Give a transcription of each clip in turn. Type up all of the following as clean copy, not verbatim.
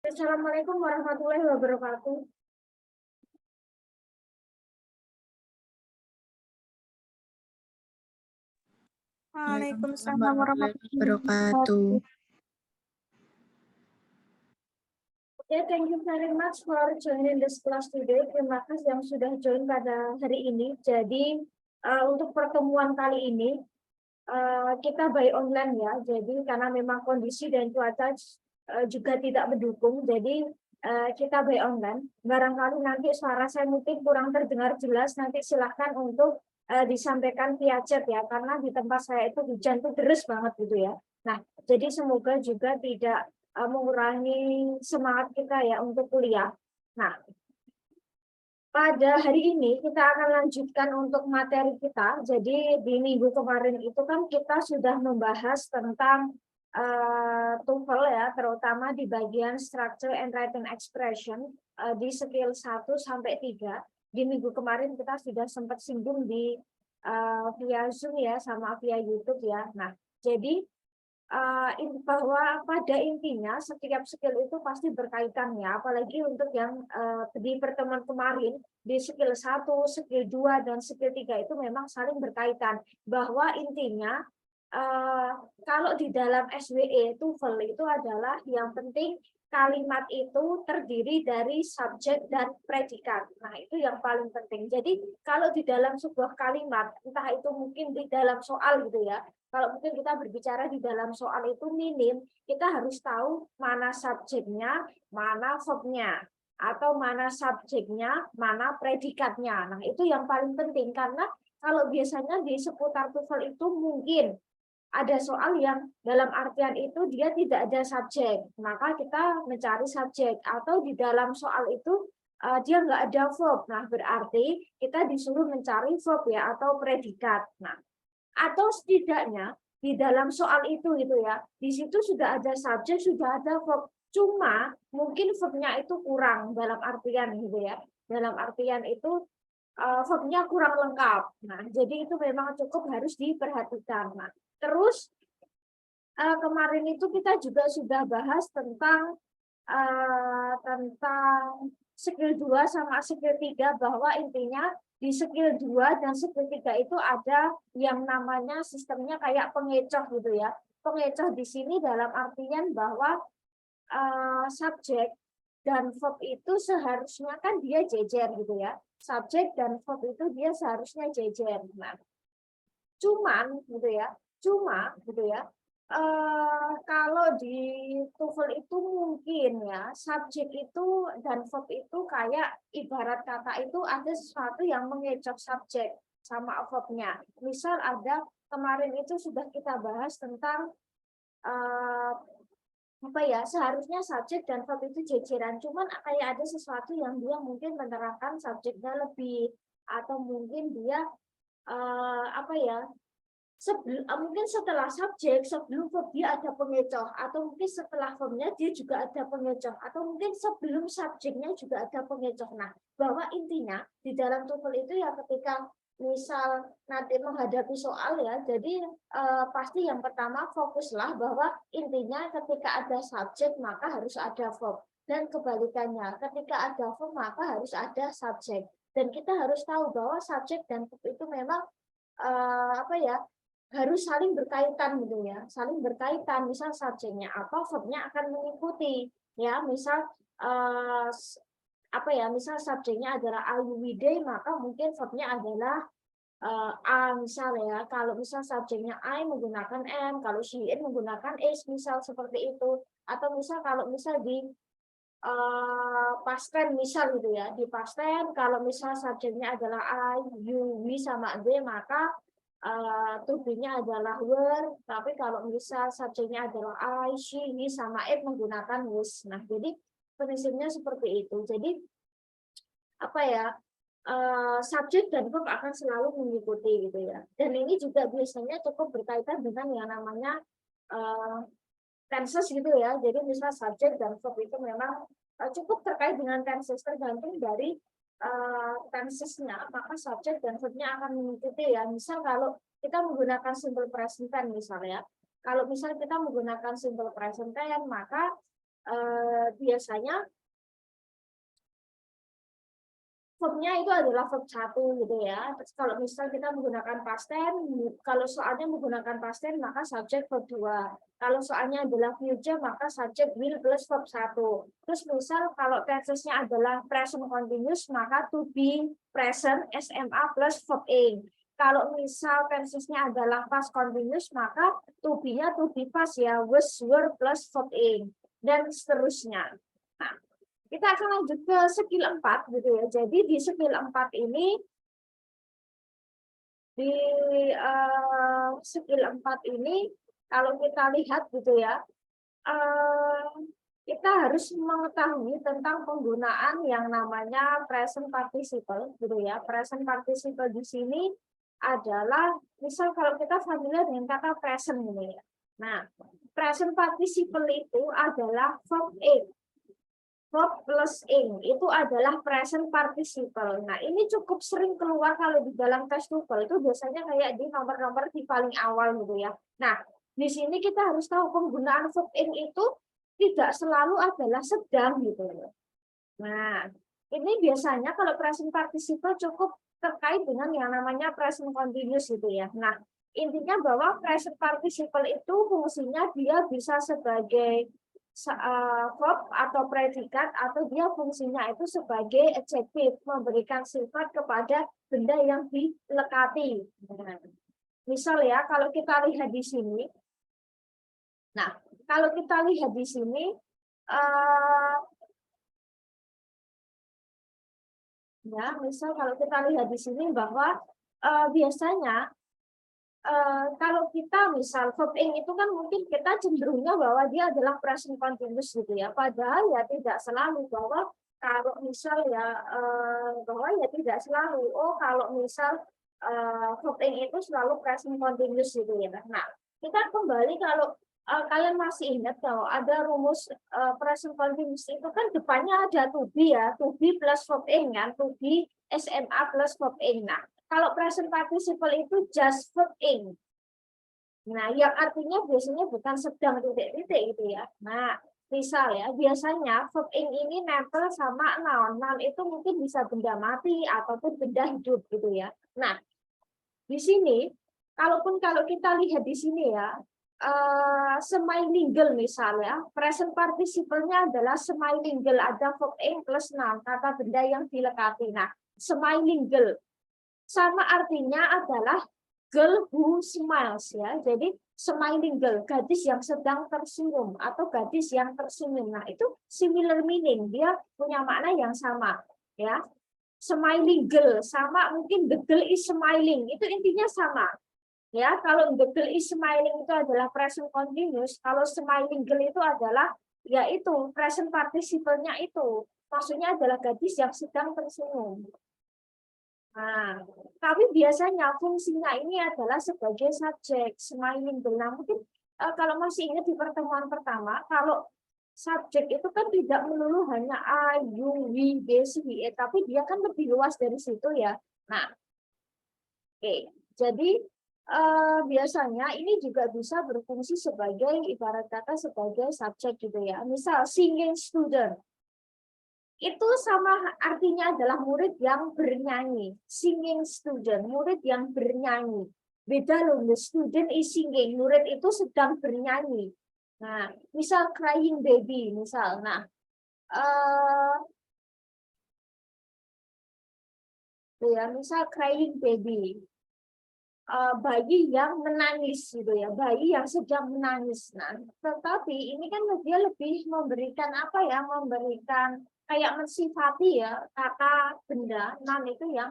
Assalamualaikum warahmatullahi wabarakatuh. Waalaikumsalam Waalaikumsalam warahmatullahi warahmatullahi wabarakatuh. wabarakatuh. Okay, thank you very much for joining this class today. Terima kasih yang sudah join pada hari ini. Jadi untuk pertemuan kali ini kita by online ya. Jadi karena memang kondisi dan cuaca juga tidak mendukung, jadi kita by online. Barangkali nanti suara saya mungkin kurang terdengar jelas. Nanti silahkan untuk disampaikan via chat ya, karena di tempat saya itu hujan tuh deras banget gitu ya. Nah, jadi semoga juga tidak mengurangi semangat kita ya untuk kuliah. Nah, pada hari ini kita akan lanjutkan untuk materi kita. Jadi di minggu kemarin itu kan kita sudah membahas tentang TOEFL ya, terutama di bagian structure and written expression di skill 1 sampai 3. Di minggu kemarin kita sudah sempat singgung di via Zoom ya, sama via YouTube ya. Nah, jadi bahwa pada intinya setiap skill itu pasti berkaitan ya, apalagi untuk yang di pertemuan kemarin di skill 1, skill 2 dan skill 3 itu memang saling berkaitan, bahwa intinya kalau di dalam SWE TOEFL itu adalah yang penting kalimat itu terdiri dari subjek dan predikat. Nah, itu yang paling penting. Jadi, kalau di dalam sebuah kalimat, entah itu mungkin di dalam soal gitu ya, kalau mungkin kita berbicara di dalam soal itu minim, kita harus tahu mana subjeknya, mana verbnya, atau mana subjeknya, mana predikatnya. Nah, itu yang paling penting, karena kalau biasanya di seputar TOEFL itu mungkin ada soal yang dalam artian itu dia tidak ada subjek, maka kita mencari subjek, atau di dalam soal itu dia nggak ada verb. Nah, berarti kita disuruh mencari verb ya, atau predikat. Nah, atau setidaknya di dalam soal itu gitu ya, di situ sudah ada subjek, sudah ada verb, cuma mungkin verbnya itu kurang dalam artian gitu ya, dalam artian itu verbnya kurang lengkap. Nah, jadi itu memang cukup harus diperhatikan. Nah, terus kemarin itu kita juga sudah bahas tentang skill 2 sama skill 3, bahwa intinya di skill 2 dan skill 3 itu ada yang namanya sistemnya kayak pengecoh gitu ya. Pengecoh di sini dalam artian bahwa subjek dan verb itu seharusnya kan dia jejer gitu ya. Subjek dan verb itu dia seharusnya jejer. Nah, cuma gitu ya, kalau di TOEFL itu mungkin ya subjek itu dan verb itu kayak ibarat kata itu ada sesuatu yang mengecoh subjek sama verbnya. Misal ada kemarin itu sudah kita bahas tentang eh, apa ya, seharusnya subjek dan verb itu jejeran, cuman kayak ada sesuatu yang dia mungkin menerangkan subjeknya lebih, atau mungkin dia apa ya, mungkin setelah subjek sebelum verb dia ada pengecoh, atau mungkin setelah verbnya dia juga ada pengecoh, atau mungkin sebelum subjeknya juga ada pengecoh. Nah, bahwa intinya di dalam TOEFL itu ya, ketika misal nanti menghadapi soal ya, jadi pasti yang pertama fokuslah bahwa intinya ketika ada subjek maka harus ada verb, dan kebalikannya ketika ada verb maka harus ada subjek. Dan kita harus tahu bahwa subjek dan verb itu memang apa ya, harus saling berkaitan gitu ya, saling berkaitan. Misal subjeknya apa, verbnya akan mengikuti ya. Misal apa ya, misal subjeknya adalah I we they, maka mungkin verbnya adalah a misal ya. Kalau misal subjeknya I menggunakan am, kalau she it menggunakan is, misal seperti itu. Atau misal kalau misal di past tense misal gitu ya, di past tense kalau misal subjeknya adalah I, you, we sama they, maka to be-nya adalah were. Tapi kalau misal subjeknya adalah I, she, he sama it menggunakan was. Nah, jadi prinsipnya seperti itu. Jadi apa ya, subjek dan verb akan selalu mengikuti gitu ya. Dan ini juga biasanya cukup berkaitan dengan yang namanya tenses gitu ya. Jadi misal subjek dan verb itu memang cukup terkait dengan tenses, tergantung dari tensesnya, maka subjek dan verbnya akan mengikuti ya. Misal kalau kita menggunakan simple present tense misalnya, kalau misal kita menggunakan simple present tense, maka biasanya verbnya itu adalah verb 1 gitu ya. Terus kalau misal kita menggunakan past tense, kalau soalnya menggunakan past tense maka subjek verb 2. Kalau soalnya adalah future maka subjek will plus verb 1. Terus misal kalau tense-nya adalah present continuous maka to be present SMA plus verb ing. Kalau misal tense-nya adalah past continuous maka to be-nya to be past ya, was, were plus verb ing dan seterusnya. Nah, kita akan lanjut ke skill 4 gitu ya. Jadi di skill 4 ini di skill 4 ini kalau kita lihat gitu ya, kita harus mengetahui tentang penggunaan yang namanya present participle gitu ya. Present participle di sini adalah misal kalau kita familiar dengan kata present gitu ya. Nah, present participle itu adalah verb ing. Verb plus ing itu adalah present participle. Nah, ini cukup sering keluar kalau di dalam tes TOEFL itu biasanya kayak di nomor-nomor di paling awal gitu ya. Nah, di sini kita harus tahu penggunaan verb ing itu tidak selalu adalah sedang gitu ya. Nah, ini biasanya kalau present participle cukup terkait dengan yang namanya present continuous gitu ya. Nah, intinya bahwa present participle itu fungsinya dia bisa sebagai verb atau predikat atau dia fungsinya itu sebagai adjektif memberikan sifat kepada benda yang dilekati. Nah, misal ya kalau kita lihat di sini, nah kalau kita lihat di sini, ya misal kalau kita lihat di sini bahwa biasanya kalau kita misal verb ing itu kan mungkin kita cenderungnya bahwa dia adalah present continuous gitu ya. Padahal ya tidak selalu bahwa kalau misal ya bahwa ya tidak selalu. Oh kalau misal verb ing itu selalu present continuous gitu ya. Nah kita kembali kalau kalian masih ingat kalau ada rumus present continuous itu kan depannya ada to be ya, to be plus verb ing kan, to be SMA plus verb ing. Nah kalau present participle itu just verb ing. Nah, yang artinya biasanya bukan sedang titik-titik gitu ya. Nah, misal ya, biasanya verb ing ini nempel sama noun. Noun itu mungkin bisa benda mati ataupun benda hidup gitu ya. Nah, di sini, kalau kita lihat di sini ya, semilingual misalnya, present participle-nya adalah semilingual, ada verb ing plus noun, kata benda yang dilekati. Nah, semilingual sama artinya adalah girl who smiles ya. Jadi smiling girl, gadis yang sedang tersenyum atau gadis yang tersenyum. Nah, itu similar meaning, dia punya makna yang sama ya. Smiling girl sama mungkin the girl is smiling, itu intinya sama. Ya, kalau the girl is smiling itu adalah present continuous, kalau smiling girl itu adalah yaitu present participle-nya itu. Maksudnya adalah gadis yang sedang tersenyum. Nah, tapi biasanya fungsinya ini adalah sebagai subjek, smiling girl. Nah, mungkin kalau masih ingat di pertemuan pertama, kalau subjek itu kan tidak melulu hanya A, U, W, B, C, D, E, tapi dia kan lebih luas dari situ ya. Nah, oke. Jadi biasanya ini juga bisa berfungsi sebagai ibarat kata sebagai subjek gitu ya. Misal singing student. Itu sama artinya adalah murid yang bernyanyi. Singing student, murid yang bernyanyi. Beda loh, the student is singing, murid itu sedang bernyanyi. Nah, misal crying baby, misal. Nah, ya, misal crying baby. Bayi yang menangis gitu ya, bayi yang sedang menangis. Nah, tetapi ini kan dia lebih memberikan apa ya, memberikan kayak mensifati ya kata benda non itu yang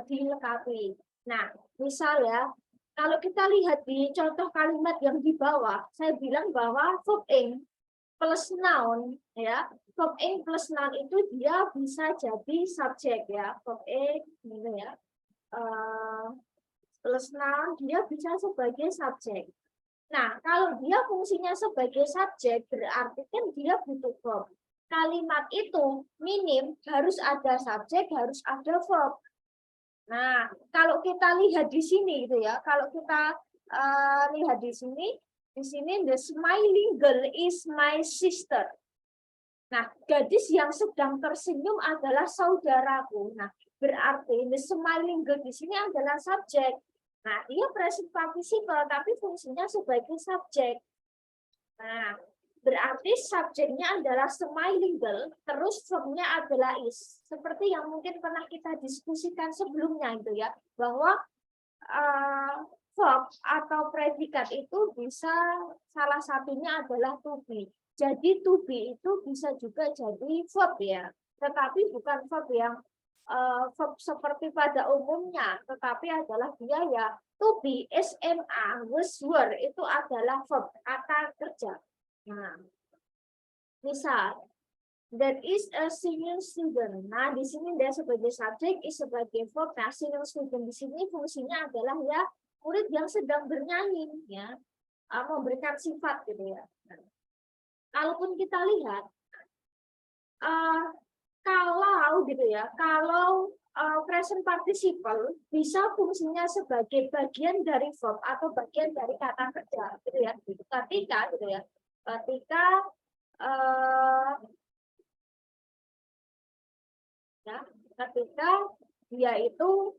dilekati. Nah, misal ya, kalau kita lihat di contoh kalimat yang di bawah, saya bilang bahwa verb ing plus noun ya, verb ing plus noun itu dia bisa jadi subjek ya, verb ing gitu ya. Plus noun dia bisa sebagai subjek. Nah, kalau dia fungsinya sebagai subjek berarti kan dia butuh verb. Kalimat itu minim harus ada subjek, harus ada verb. Nah, kalau kita lihat di sini gitu ya, kalau kita lihat di sini the smiling girl is my sister. Nah, gadis yang sedang tersenyum adalah saudaraku. Nah, berarti the smiling girl di sini adalah subjek. Nah, dia present participle tapi fungsinya sebagai subjek. Nah, berarti subjeknya adalah smiling girl, terus verbnya adalah is. Seperti yang mungkin pernah kita diskusikan sebelumnya itu ya, bahwa verb atau predikat itu bisa salah satunya adalah to be. Jadi to be itu bisa juga jadi verb ya, tetapi bukan verb yang verb seperti pada umumnya, tetapi adalah dia ya to be, SMA, was, were itu adalah verb kata kerja. Nah, misal that is a senior student. Nah, di sini dia sebagai subjek, is sebagai verb. Nah, senior student di sini fungsinya adalah ya murid yang sedang bernyanyi, ya, memberikan sifat gitu ya. Nah, kalaupun kita lihat, kalau gitu ya, kalau present participle bisa fungsinya sebagai bagian dari verb atau bagian dari kata kerja, gitu ya. Ketika gitu ya, ketika ya, ketika dia itu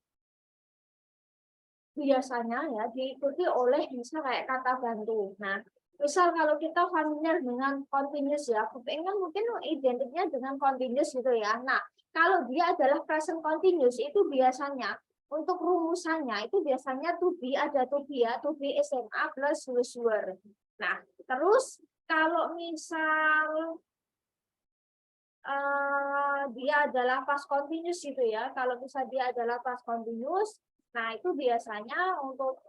biasanya ya diikuti oleh misal kayak kata bantu. Nah, misal kalau kita familiar dengan continuous ya, kan mungkin identiknya dengan continuous gitu ya. Nah, kalau dia adalah present continuous itu biasanya untuk rumusannya itu biasanya to be ada to be ya, to be SMA plus was were. Nah, terus kalau misal dia adalah past continuous gitu ya. Kalau misalnya dia adalah past continuous, nah itu biasanya untuk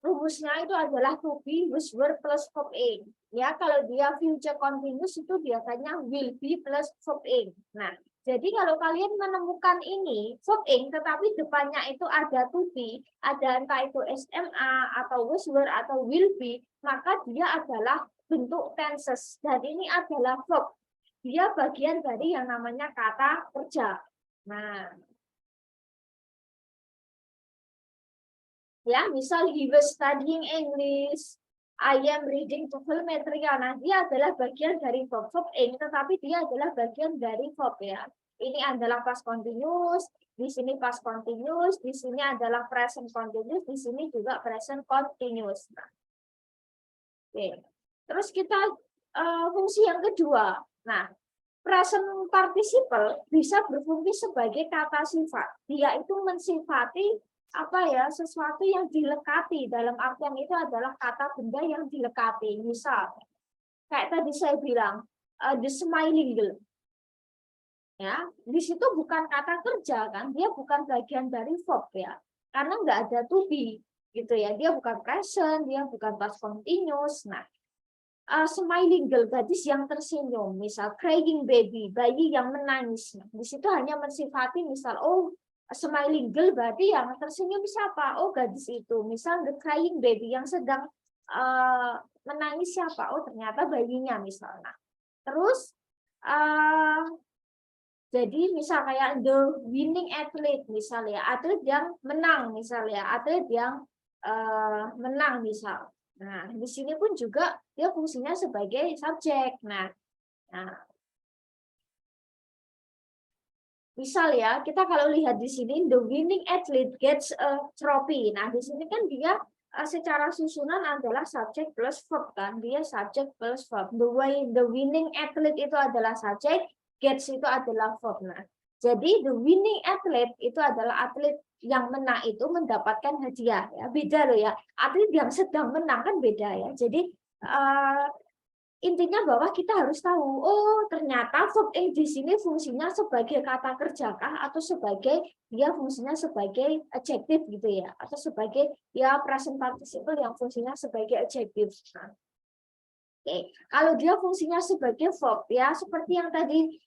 rumusnya itu adalah to be, was, were plus verb ing. Ya, kalau dia future continuous itu biasanya will be plus verb ing. Nah, jadi kalau kalian menemukan ini verb ing tetapi depannya itu ada to be, ada entah itu SMA atau was, were atau will be, maka dia adalah bentuk tenses dan ini adalah verb. Dia bagian dari yang namanya kata kerja. Nah, ya, misal he was studying English, I am reading TOEFL material. Nah, dia adalah bagian dari verb ing, tetapi dia adalah bagian dari verb ya. Ini adalah past continuous, di sini past continuous, di sini adalah present continuous, di sini juga present continuous. Nah, oke. Terus kita fungsi yang kedua. Nah, present participle bisa berfungsi sebagai kata sifat. Dia itu mensifati apa ya, sesuatu yang dilekati. Dalam artian itu adalah kata benda yang dilekati. Misal kayak tadi saya bilang the smiling girl. Ya, di situ bukan kata kerja kan, dia bukan bagian dari verb ya. Karena nggak ada to be gitu ya. Dia bukan present, dia bukan past continuous. Nah, smiling girl, gadis yang tersenyum, misal crying baby, bayi yang menangis. Nah, di situ hanya mensifati misal, oh smiling girl berarti yang tersenyum siapa? Oh gadis itu. Misal the crying baby yang sedang menangis siapa? Oh ternyata bayinya misalnya. Terus jadi misal kayak the winning athlete misalnya, atlet yang menang misalnya, atlet yang menang misal. Nah, di sini pun juga dia fungsinya sebagai subjek. Nah, misal ya, kita kalau lihat di sini the winning athlete gets a trophy. Nah, di sini kan dia secara susunan adalah subjek plus verb kan. Dia subjek plus verb. The winning athlete itu adalah subjek, gets itu adalah verb. Nah, jadi the winning athlete itu adalah atlet yang menang itu mendapatkan hadiah ya. Beda loh ya. Atlet yang sedang menang kan beda ya. Jadi intinya bahwa kita harus tahu, oh ternyata verb ing di sini fungsinya sebagai kata kerjakah atau sebagai dia fungsinya sebagai adjektif gitu ya, atau sebagai ya present participle yang fungsinya sebagai adjektif. Nah, oke, kalau dia fungsinya sebagai verb ya seperti yang tadi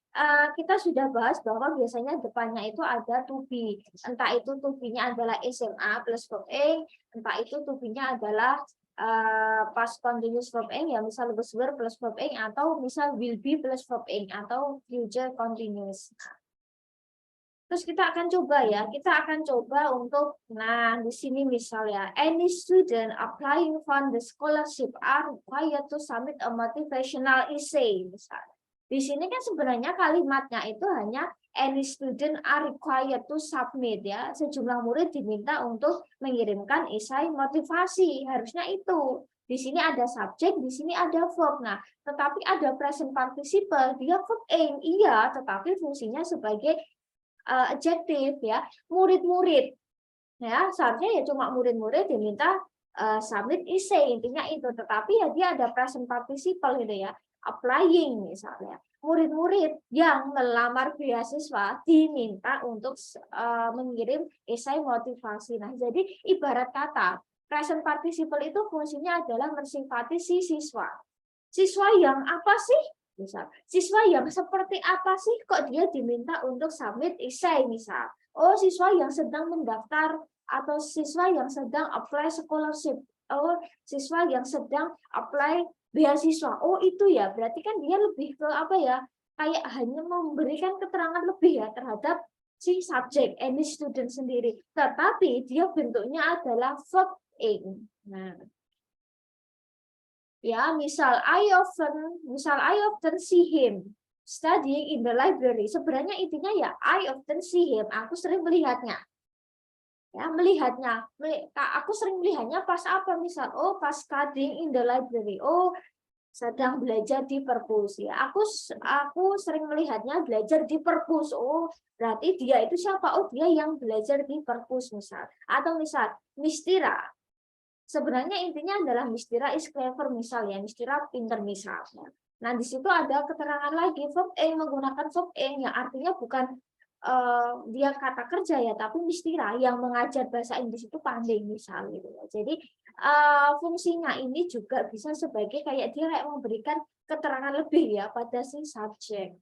kita sudah bahas bahwa biasanya depannya itu ada to be. Entah itu to be-nya adalah SMA plus verb ing, entah itu to be-nya adalah past continuous verb ing ya misal was were plus verb ing atau misal will be plus verb ing atau future continuous. Terus kita akan coba ya, kita akan coba untuk, nah di sini misalnya, any student applying for the scholarship are required to submit a motivational essay, misalnya. Di sini kan sebenarnya kalimatnya itu hanya any student are required to submit ya, sejumlah murid diminta untuk mengirimkan esai motivasi, harusnya itu. Di sini ada subjek, di sini ada verb. Nah, tetapi ada present participle, dia verb ing, iya, tetapi fungsinya sebagai adjektif ya, murid-murid ya, seharusnya ya cuma murid-murid diminta submit essay, intinya itu, tetapi ya dia ada present participle gitu ya, applying misalnya, murid-murid yang melamar beasiswa diminta untuk mengirim esai motivasi. Nah, jadi ibarat kata present participle itu fungsinya adalah mensifati si siswa. Siswa yang apa sih? Misal, siswa yang seperti apa sih kok dia diminta untuk submit essay misal. Oh, siswa yang sedang mendaftar atau siswa yang sedang apply scholarship. Oh, siswa yang sedang apply beasiswa. Oh, itu ya. Berarti kan dia lebih ke apa ya? Kayak hanya memberikan keterangan lebih ya terhadap si subjek, any student sendiri. Tetapi dia bentuknya adalah verb ing. Nah, ya, misal I often see him studying in the library. Sebenarnya intinya ya I often see him. Aku sering melihatnya. Ya, melihatnya. Aku sering melihatnya pas apa? Misal, oh pas studying in the library. Oh, sedang belajar di perpus ya. Aku sering melihatnya belajar di perpus. Oh, berarti dia itu siapa? Oh, dia yang belajar di perpus misal. Atau misal, Miss Tira. Sebenarnya intinya adalah Miss Tira is clever misal ya, Miss Tira pinter misalnya. Nah, di situ ada keterangan lagi verb ing, menggunakan verb ing yang artinya bukan dia kata kerja ya, tapi Miss Tira yang mengajar bahasa Inggris itu pandai misal gitu ya. Jadi fungsinya ini juga bisa sebagai kayak dia kayak memberikan keterangan lebih ya pada si subjek.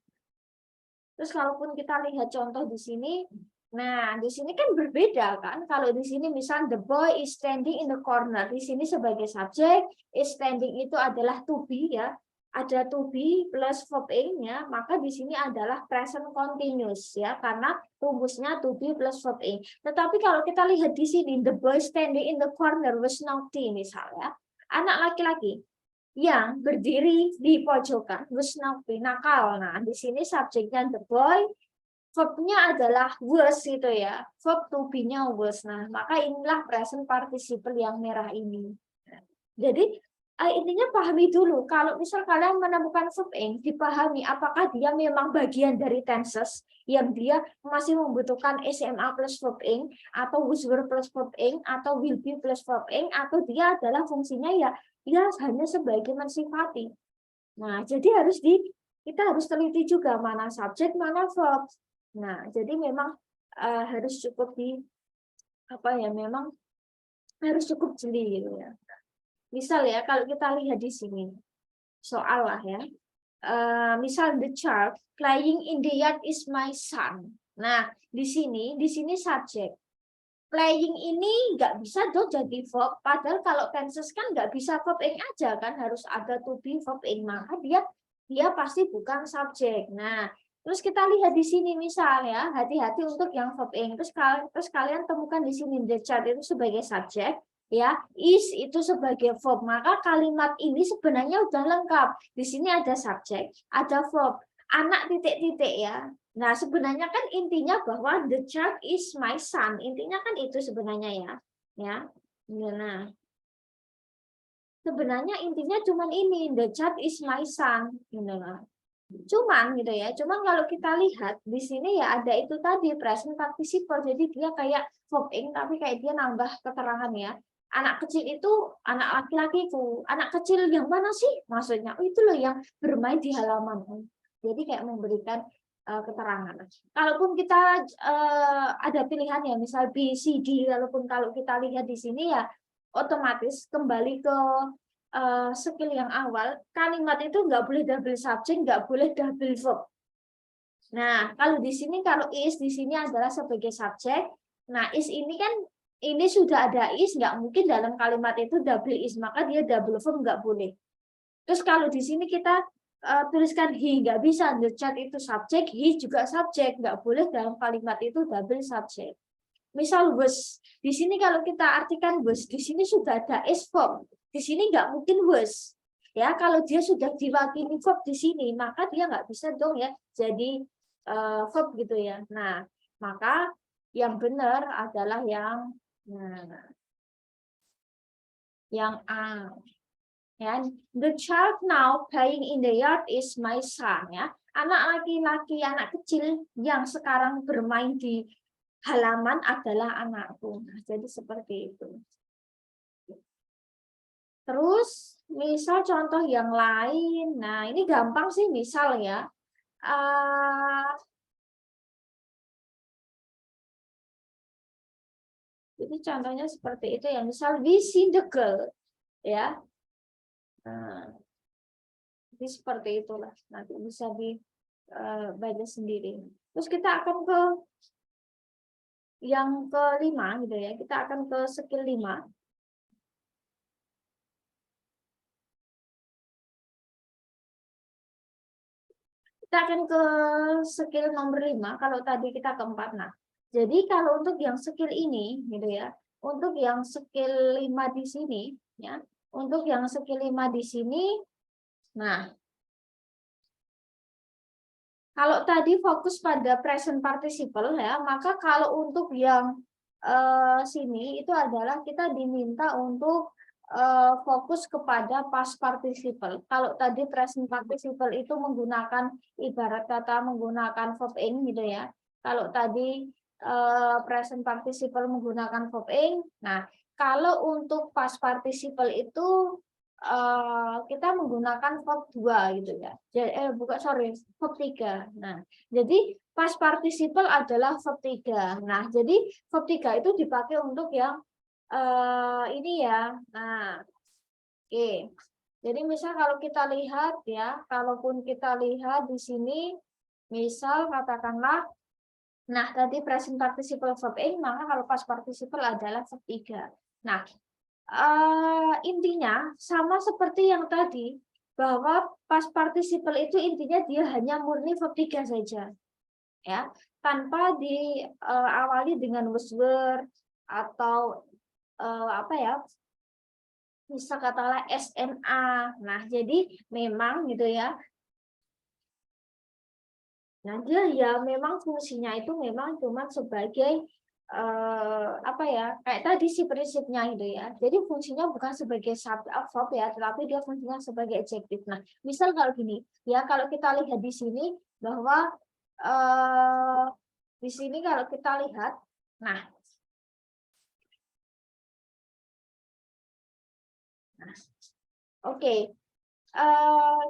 Terus kalaupun kita lihat contoh di sini, nah, di sini kan berbeda kan. Kalau di sini misal the boy is standing in the corner. Di sini sebagai subjek, is standing itu adalah to be ya. Ada to be plus verb ing-nya, maka di sini adalah present continuous ya, karena rumusnya to be plus verb ing. Tetapi kalau kita lihat di sini the boy standing in the corner was naughty misalnya. Anak laki-laki yang berdiri di pojokan was naughty, nakal. Nah, di sini subjeknya the boy, verb-nya adalah was gitu ya. Verb to be-nya was. Nah, maka inilah present participle yang merah ini. Jadi intinya pahami dulu. Kalau misal kalian menemukan verb ing, dipahami apakah dia memang bagian dari tenses yang dia masih membutuhkan SMA plus verb ing, atau was were plus verb ing, atau will be plus verb ing, atau dia adalah fungsinya ya hanya sebagai mensifati. Nah, jadi kita harus teliti juga mana subjek, mana verb. Nah, jadi memang harus cukup memang harus cukup jeli gitu ya. Misal ya, kalau kita lihat di sini soal lah ya. Misal the child playing in the yard is my son. Nah, di sini subjek. Playing ini nggak bisa dong jadi verb. Padahal kalau tenses kan nggak bisa verb ing aja kan, harus ada to be verb ing. Maka dia pasti bukan subjek. Nah, terus kita lihat di sini misalnya, hati-hati untuk yang verb ing. Terus kalian temukan di sini the child itu sebagai subjek, ya, is itu sebagai verb. Maka kalimat ini sebenarnya udah lengkap. Di sini ada subjek, ada verb, anak titik-titik ya. Nah, sebenarnya kan intinya bahwa the child is my son. Intinya kan itu sebenarnya ya. Ya. Nah, sebenarnya intinya cuman ini, the child is my son. Cuman gitu ya. Cuman kalau kita lihat di sini ya ada itu tadi present participle. Jadi dia kayak verb ing tapi kayak dia nambah keterangan ya. Anak kecil itu anak laki-lakiku. Anak kecil yang mana sih? Maksudnya, oh itu loh yang bermain di halaman. Jadi kayak memberikan keterangan. Kalaupun kita ada pilihan ya, misal B, C, D, walaupun kalau kita lihat di sini ya otomatis kembali ke skill yang awal, kalimat itu nggak boleh double subject, nggak boleh double verb. Nah, kalau di sini kalau is di sini adalah sebagai subjek. Nah, is ini kan ini sudah ada is, nggak mungkin dalam kalimat itu double is, maka dia double verb nggak boleh. Terus kalau di sini kita tuliskan he, nggak bisa. The child itu subjek, he juga subjek, nggak boleh dalam kalimat itu double subjek. Misal was, di sini kalau kita artikan was, di sini sudah ada is verb, di sini nggak mungkin was. Ya, kalau dia sudah diwakili verb di sini, maka dia nggak bisa dong ya jadi verb gitu ya. Nah, maka yang benar adalah yang A. Ya, the child now playing in the yard is my son. Ya, anak laki-laki, anak kecil yang sekarang bermain di halaman adalah anakku. Nah, jadi seperti itu. Terus, misal contoh yang lain. Nah, ini gampang sih misal ya. Jadi contohnya seperti itu ya. Misal we see the girl, ya. Nah, jadi seperti itulah. Nanti bisa dibaca sendiri. Terus kita akan ke yang kelima gitu ya. Kita akan ke skill 5. Kita akan ke skill nomor 5. Kalau tadi kita ke 4. Nah, jadi kalau untuk yang skill ini gitu ya. Untuk yang skill 5 di sini ya. Untuk yang skill 5 di sini, nah, kalau tadi fokus pada present participle ya, maka kalau untuk yang sini itu adalah kita diminta untuk fokus kepada past participle. Kalau tadi present participle itu menggunakan ibarat kata menggunakan verb ing gitu ya. Kalau tadi present participle menggunakan verb ing. Nah, kalau untuk past participle itu kita menggunakan verb 2 gitu ya. Verb 3. Nah, jadi past participle adalah verb 3. Nah, jadi verb 3 itu dipakai untuk yang ini ya. Nah, oke. Jadi misal kalau kita lihat ya, kalaupun kita lihat di sini, misal katakanlah, nah tadi present participle verb ing, maka kalau past participle adalah verb 3. Nah, intinya sama seperti yang tadi, bahwa past participle itu intinya dia hanya murni verb 3 saja. Ya, tanpa diawali dengan was were atau apa ya? Bisa katakanlah SNA. Nah, jadi memang gitu ya. Nah, dia ya memang fungsinya itu memang cuma sebagai apa ya, kayak tadi sih prinsipnya gitu ya. Jadi fungsinya bukan sebagai verb ya, tetapi dia fungsinya sebagai adjektif. Nah, misal kalau gini, ya kalau kita lihat di sini bahwa di sini kalau kita lihat, nah oke.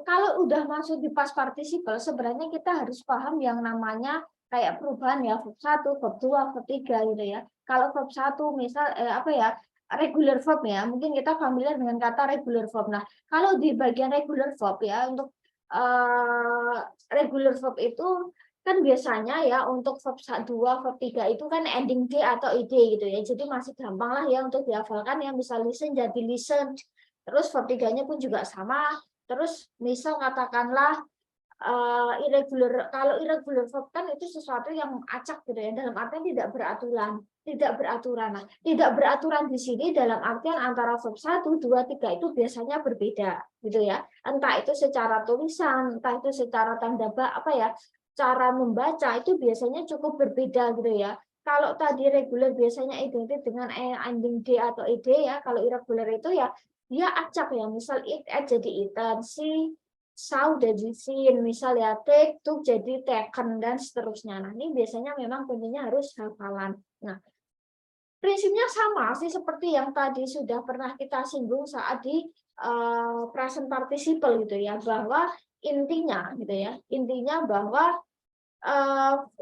Kalau udah masuk di past participle, sebenarnya kita harus paham yang namanya kayak perubahan ya, verb 1, verb 2, verb 3 gitu ya. Kalau verb 1 misal apa ya, regular verb ya, mungkin kita familiar dengan kata regular verb. Nah, kalau di bagian regular verb ya, untuk regular verb itu kan biasanya ya untuk verb 2, verb 3 itu kan ending D atau id gitu ya. Jadi masih gampang lah ya untuk dihafalkan ya, misal listen jadi listen. Terus verb 3-nya pun juga sama. Terus misal katakanlah irregular, kalau irregular verb kan itu sesuatu yang acak gitu ya, dalam artian tidak beraturan, Nah, tidak beraturan di sini dalam artian antara verb 1, 2, 3 itu biasanya berbeda gitu ya. Entah itu secara tulisan, entah itu secara tanda apa ya, cara membaca itu biasanya cukup berbeda gitu ya. Kalau tadi regular biasanya identik dengan ending D atau ed ya, kalau irregular itu ya dia acak ya, misal it jadi eaten, see saw jadi seen, misal ya take took jadi taken dan seterusnya. Nah, ini biasanya memang kuncinya harus hafalan. Nah, prinsipnya sama sih seperti yang tadi sudah pernah kita singgung saat di present participle gitu ya, bahwa intinya gitu ya, intinya bahwa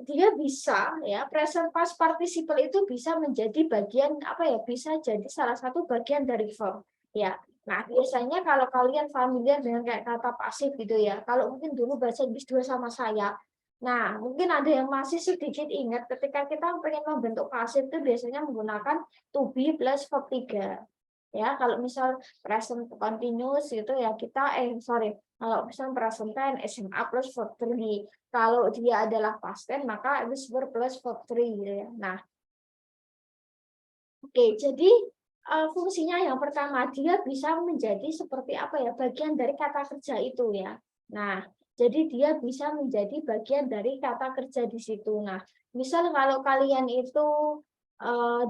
dia bisa ya, present past participle itu bisa menjadi bagian apa ya, bisa jadi salah satu bagian dari verb ya. Nah, biasanya kalau kalian familiar dengan kayak kata pasif gitu ya, kalau mungkin dulu bahasa Inggris 2 sama saya, nah mungkin ada yang masih sedikit ingat ketika kita pengen membentuk pasif itu biasanya menggunakan to be plus verb 3 ya. Kalau misal present continuous itu ya kita Kalau misal present tense SMA plus verb 3. Kalau dia adalah past tense maka was were plus verb 3 gitu ya. Nah, oke, jadi fungsinya yang pertama dia bisa menjadi seperti apa ya? Bagian dari kata kerja itu ya. Nah, jadi dia bisa menjadi bagian dari kata kerja di situ. Nah, misal kalau kalian itu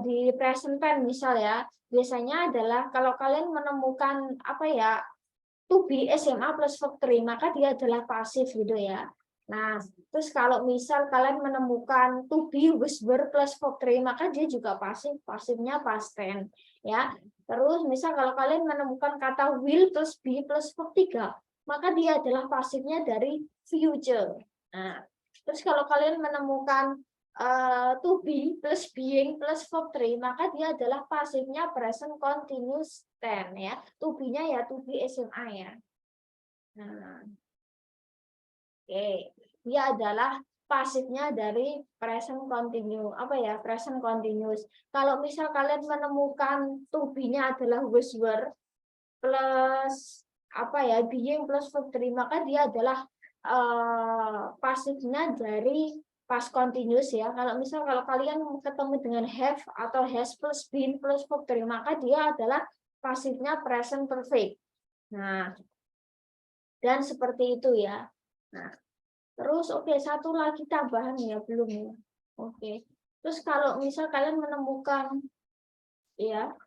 di present tense misal ya, biasanya adalah kalau kalian menemukan apa ya? To be SMA plus verb 3, maka dia adalah pasif gitu ya. Nah, terus kalau misal kalian menemukan to be was were plus verb 3, maka dia juga pasif, pasifnya past tense ya. Terus misal kalau kalian menemukan kata will plus be plus verb 3, maka dia adalah pasifnya dari future. Nah, terus kalau kalian menemukan to be plus being plus verb 3, maka dia adalah pasifnya present continuous tense ya. To be-nya ya to be SMA ya. Nah, oke. Dia adalah pasifnya dari present continue apa ya? Present continuous. Kalau misal kalian menemukan to be-nya adalah was were plus apa ya? Being plus verb 3, maka dia adalah pasifnya dari past continuous ya. Kalau kalian ketemu dengan have atau has plus been plus verb 3, maka dia adalah pasifnya present perfect. Nah, dan seperti itu ya. Nah, terus oke, satu lagi tambahan ya, belum ya. Oke. Terus kalau misal kalian menemukan ya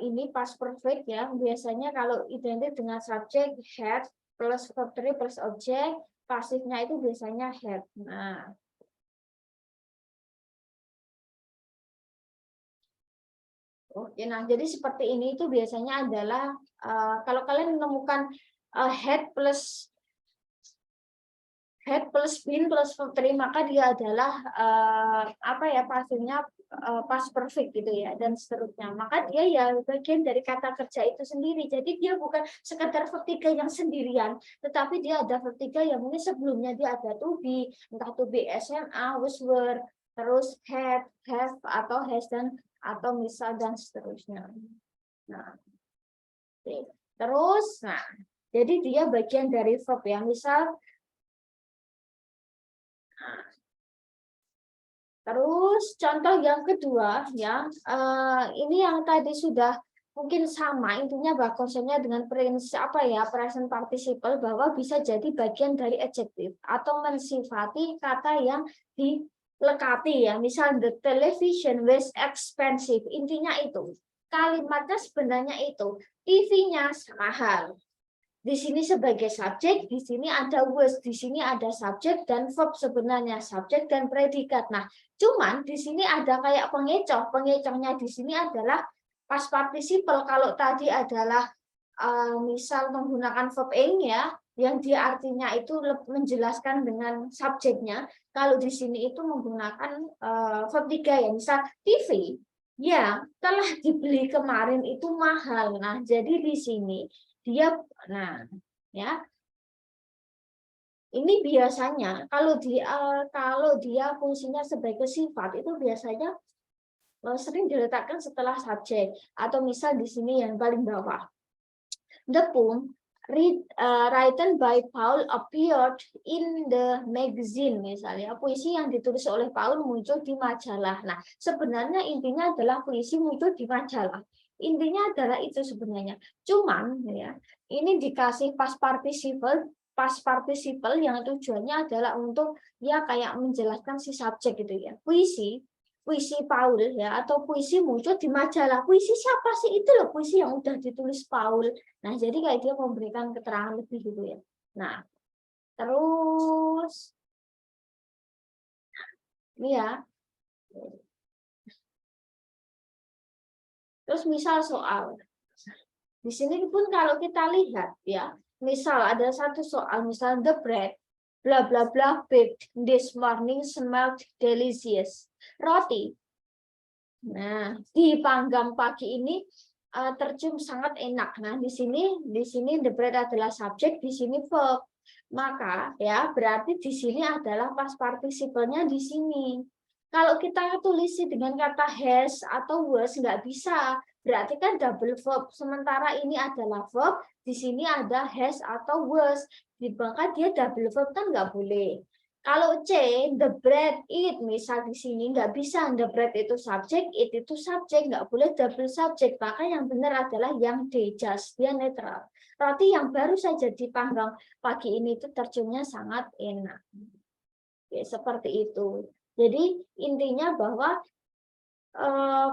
ini past perfect ya, biasanya kalau identik dengan subjek had plus verb 3 plus objek, pasifnya itu biasanya had. Nah, oke, nah jadi seperti ini itu biasanya adalah kalau kalian menemukan had plus been plus verb 3, maka dia adalah apa ya, pasifnya past perfect gitu ya, dan seterusnya. Maka dia ya bagian dari kata kerja itu sendiri. Jadi dia bukan sekedar verb 3 yang sendirian, tetapi dia ada verb 3 yang mungkin sebelumnya dia ada to be, entah to be SMA, was were, terus had, have, atau has, dan atau misal dan seterusnya. Nah, terus, nah, jadi dia bagian dari verb ya. Misal, terus contoh yang kedua ya, ini yang tadi sudah mungkin sama intinya, bahwa konsepnya dengan prinsip apa ya, present participle, bahwa bisa jadi bagian dari adjektif atau mensifati kata yang dilekati ya. Misal the television was expensive, intinya itu kalimatnya sebenarnya itu TV-nya mahal. Di sini sebagai subjek, di sini ada was, di sini ada subjek dan verb sebenarnya, subjek dan predikat. Nah, cuman di sini ada kayak pengecoh. Pengecohnya di sini adalah past participle. Kalau tadi adalah misal menggunakan verb ing ya, yang dia artinya itu menjelaskan dengan subjeknya. Kalau di sini itu menggunakan verb 3 ya, misal TV yang telah dibeli kemarin itu mahal. Nah, jadi di sini dia, nah ya, ini biasanya kalau dia fungsinya sebagai sifat itu biasanya sering diletakkan setelah subjek, atau misal di sini yang paling bawah, the poem written by Paul appeared in the magazine, misalnya puisi yang ditulis oleh Paul muncul di majalah. Nah, sebenarnya intinya adalah puisi muncul di majalah. Intinya adalah itu sebenarnya. Cuman ya, ini dikasih past participle yang tujuannya adalah untuk ya kayak menjelaskan si subjek gitu ya. Puisi Paul ya, atau puisi muncul di majalah. Puisi siapa sih? Itu loh puisi yang udah ditulis Paul. Nah, jadi kayak dia memberikan keterangan lebih gitu ya. Nah, terus ini ya. Terus misal soal. Di sini pun kalau kita lihat ya, misal ada satu soal, misal the bread bla bla bla baked this morning smelled delicious. Roti, nah, dipanggang pagi ini tercium sangat enak. Nah, di sini the bread adalah subjek, di sini verb. Maka ya berarti di sini adalah past participle-nya di sini. Kalau kita tulis dengan kata has atau was nggak bisa. berarti kan double verb. Sementara ini adalah verb, di sini ada has atau was. Maka dia double verb kan nggak boleh. Kalau C, the bread, it, misal di sini nggak bisa, the bread itu subjek, it itu subjek, nggak boleh double subjek. Maka yang benar adalah yang D, just, dia netral. Roti yang baru saja dipanggang pagi ini itu terciumnya sangat enak. Ya, seperti itu. Jadi intinya bahwa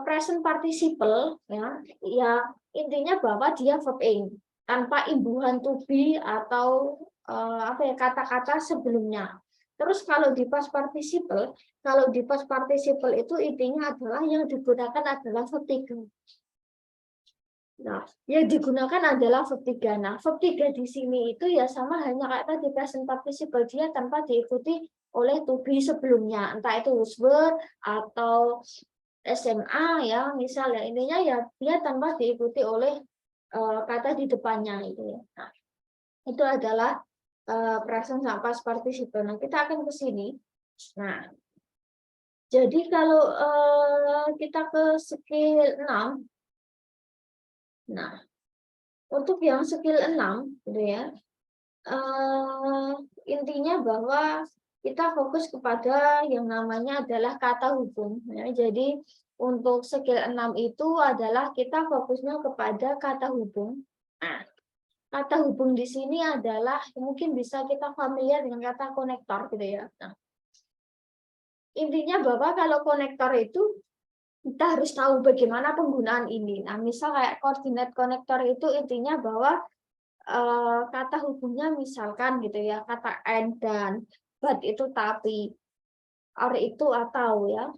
present participle ya intinya bahwa dia verb ing tanpa imbuhan to be atau kata-kata sebelumnya. Terus kalau di past participle itu intinya adalah yang digunakan adalah verb 3. Nah, yang digunakan adalah verb 3. Nah, verb 3 di sini itu ya sama hanya kayak tadi present participle, dia tanpa diikuti oleh to be sebelumnya, entah itu were atau SMA ya, misalnya intinya ya dia tanpa diikuti oleh kata di depannya itu ya. Nah, itu adalah present sama past participle. Nah, kita akan ke sini. Nah, jadi kalau kita ke skill 6. Nah, untuk yang skill 6 gitu ya. Intinya bahwa kita fokus kepada yang namanya adalah kata hubung ya. Jadi untuk skill 6 itu adalah kita fokusnya kepada kata hubung. Nah, kata hubung di sini adalah mungkin bisa kita familiar dengan kata konektor gitu ya. Nah, intinya bahwa kalau konektor itu kita harus tahu bagaimana penggunaan ini. Nah, misal kayak coordinate konektor itu intinya bahwa kata hubungnya misalkan gitu ya, kata and dan, but itu tapi, or itu atau ya,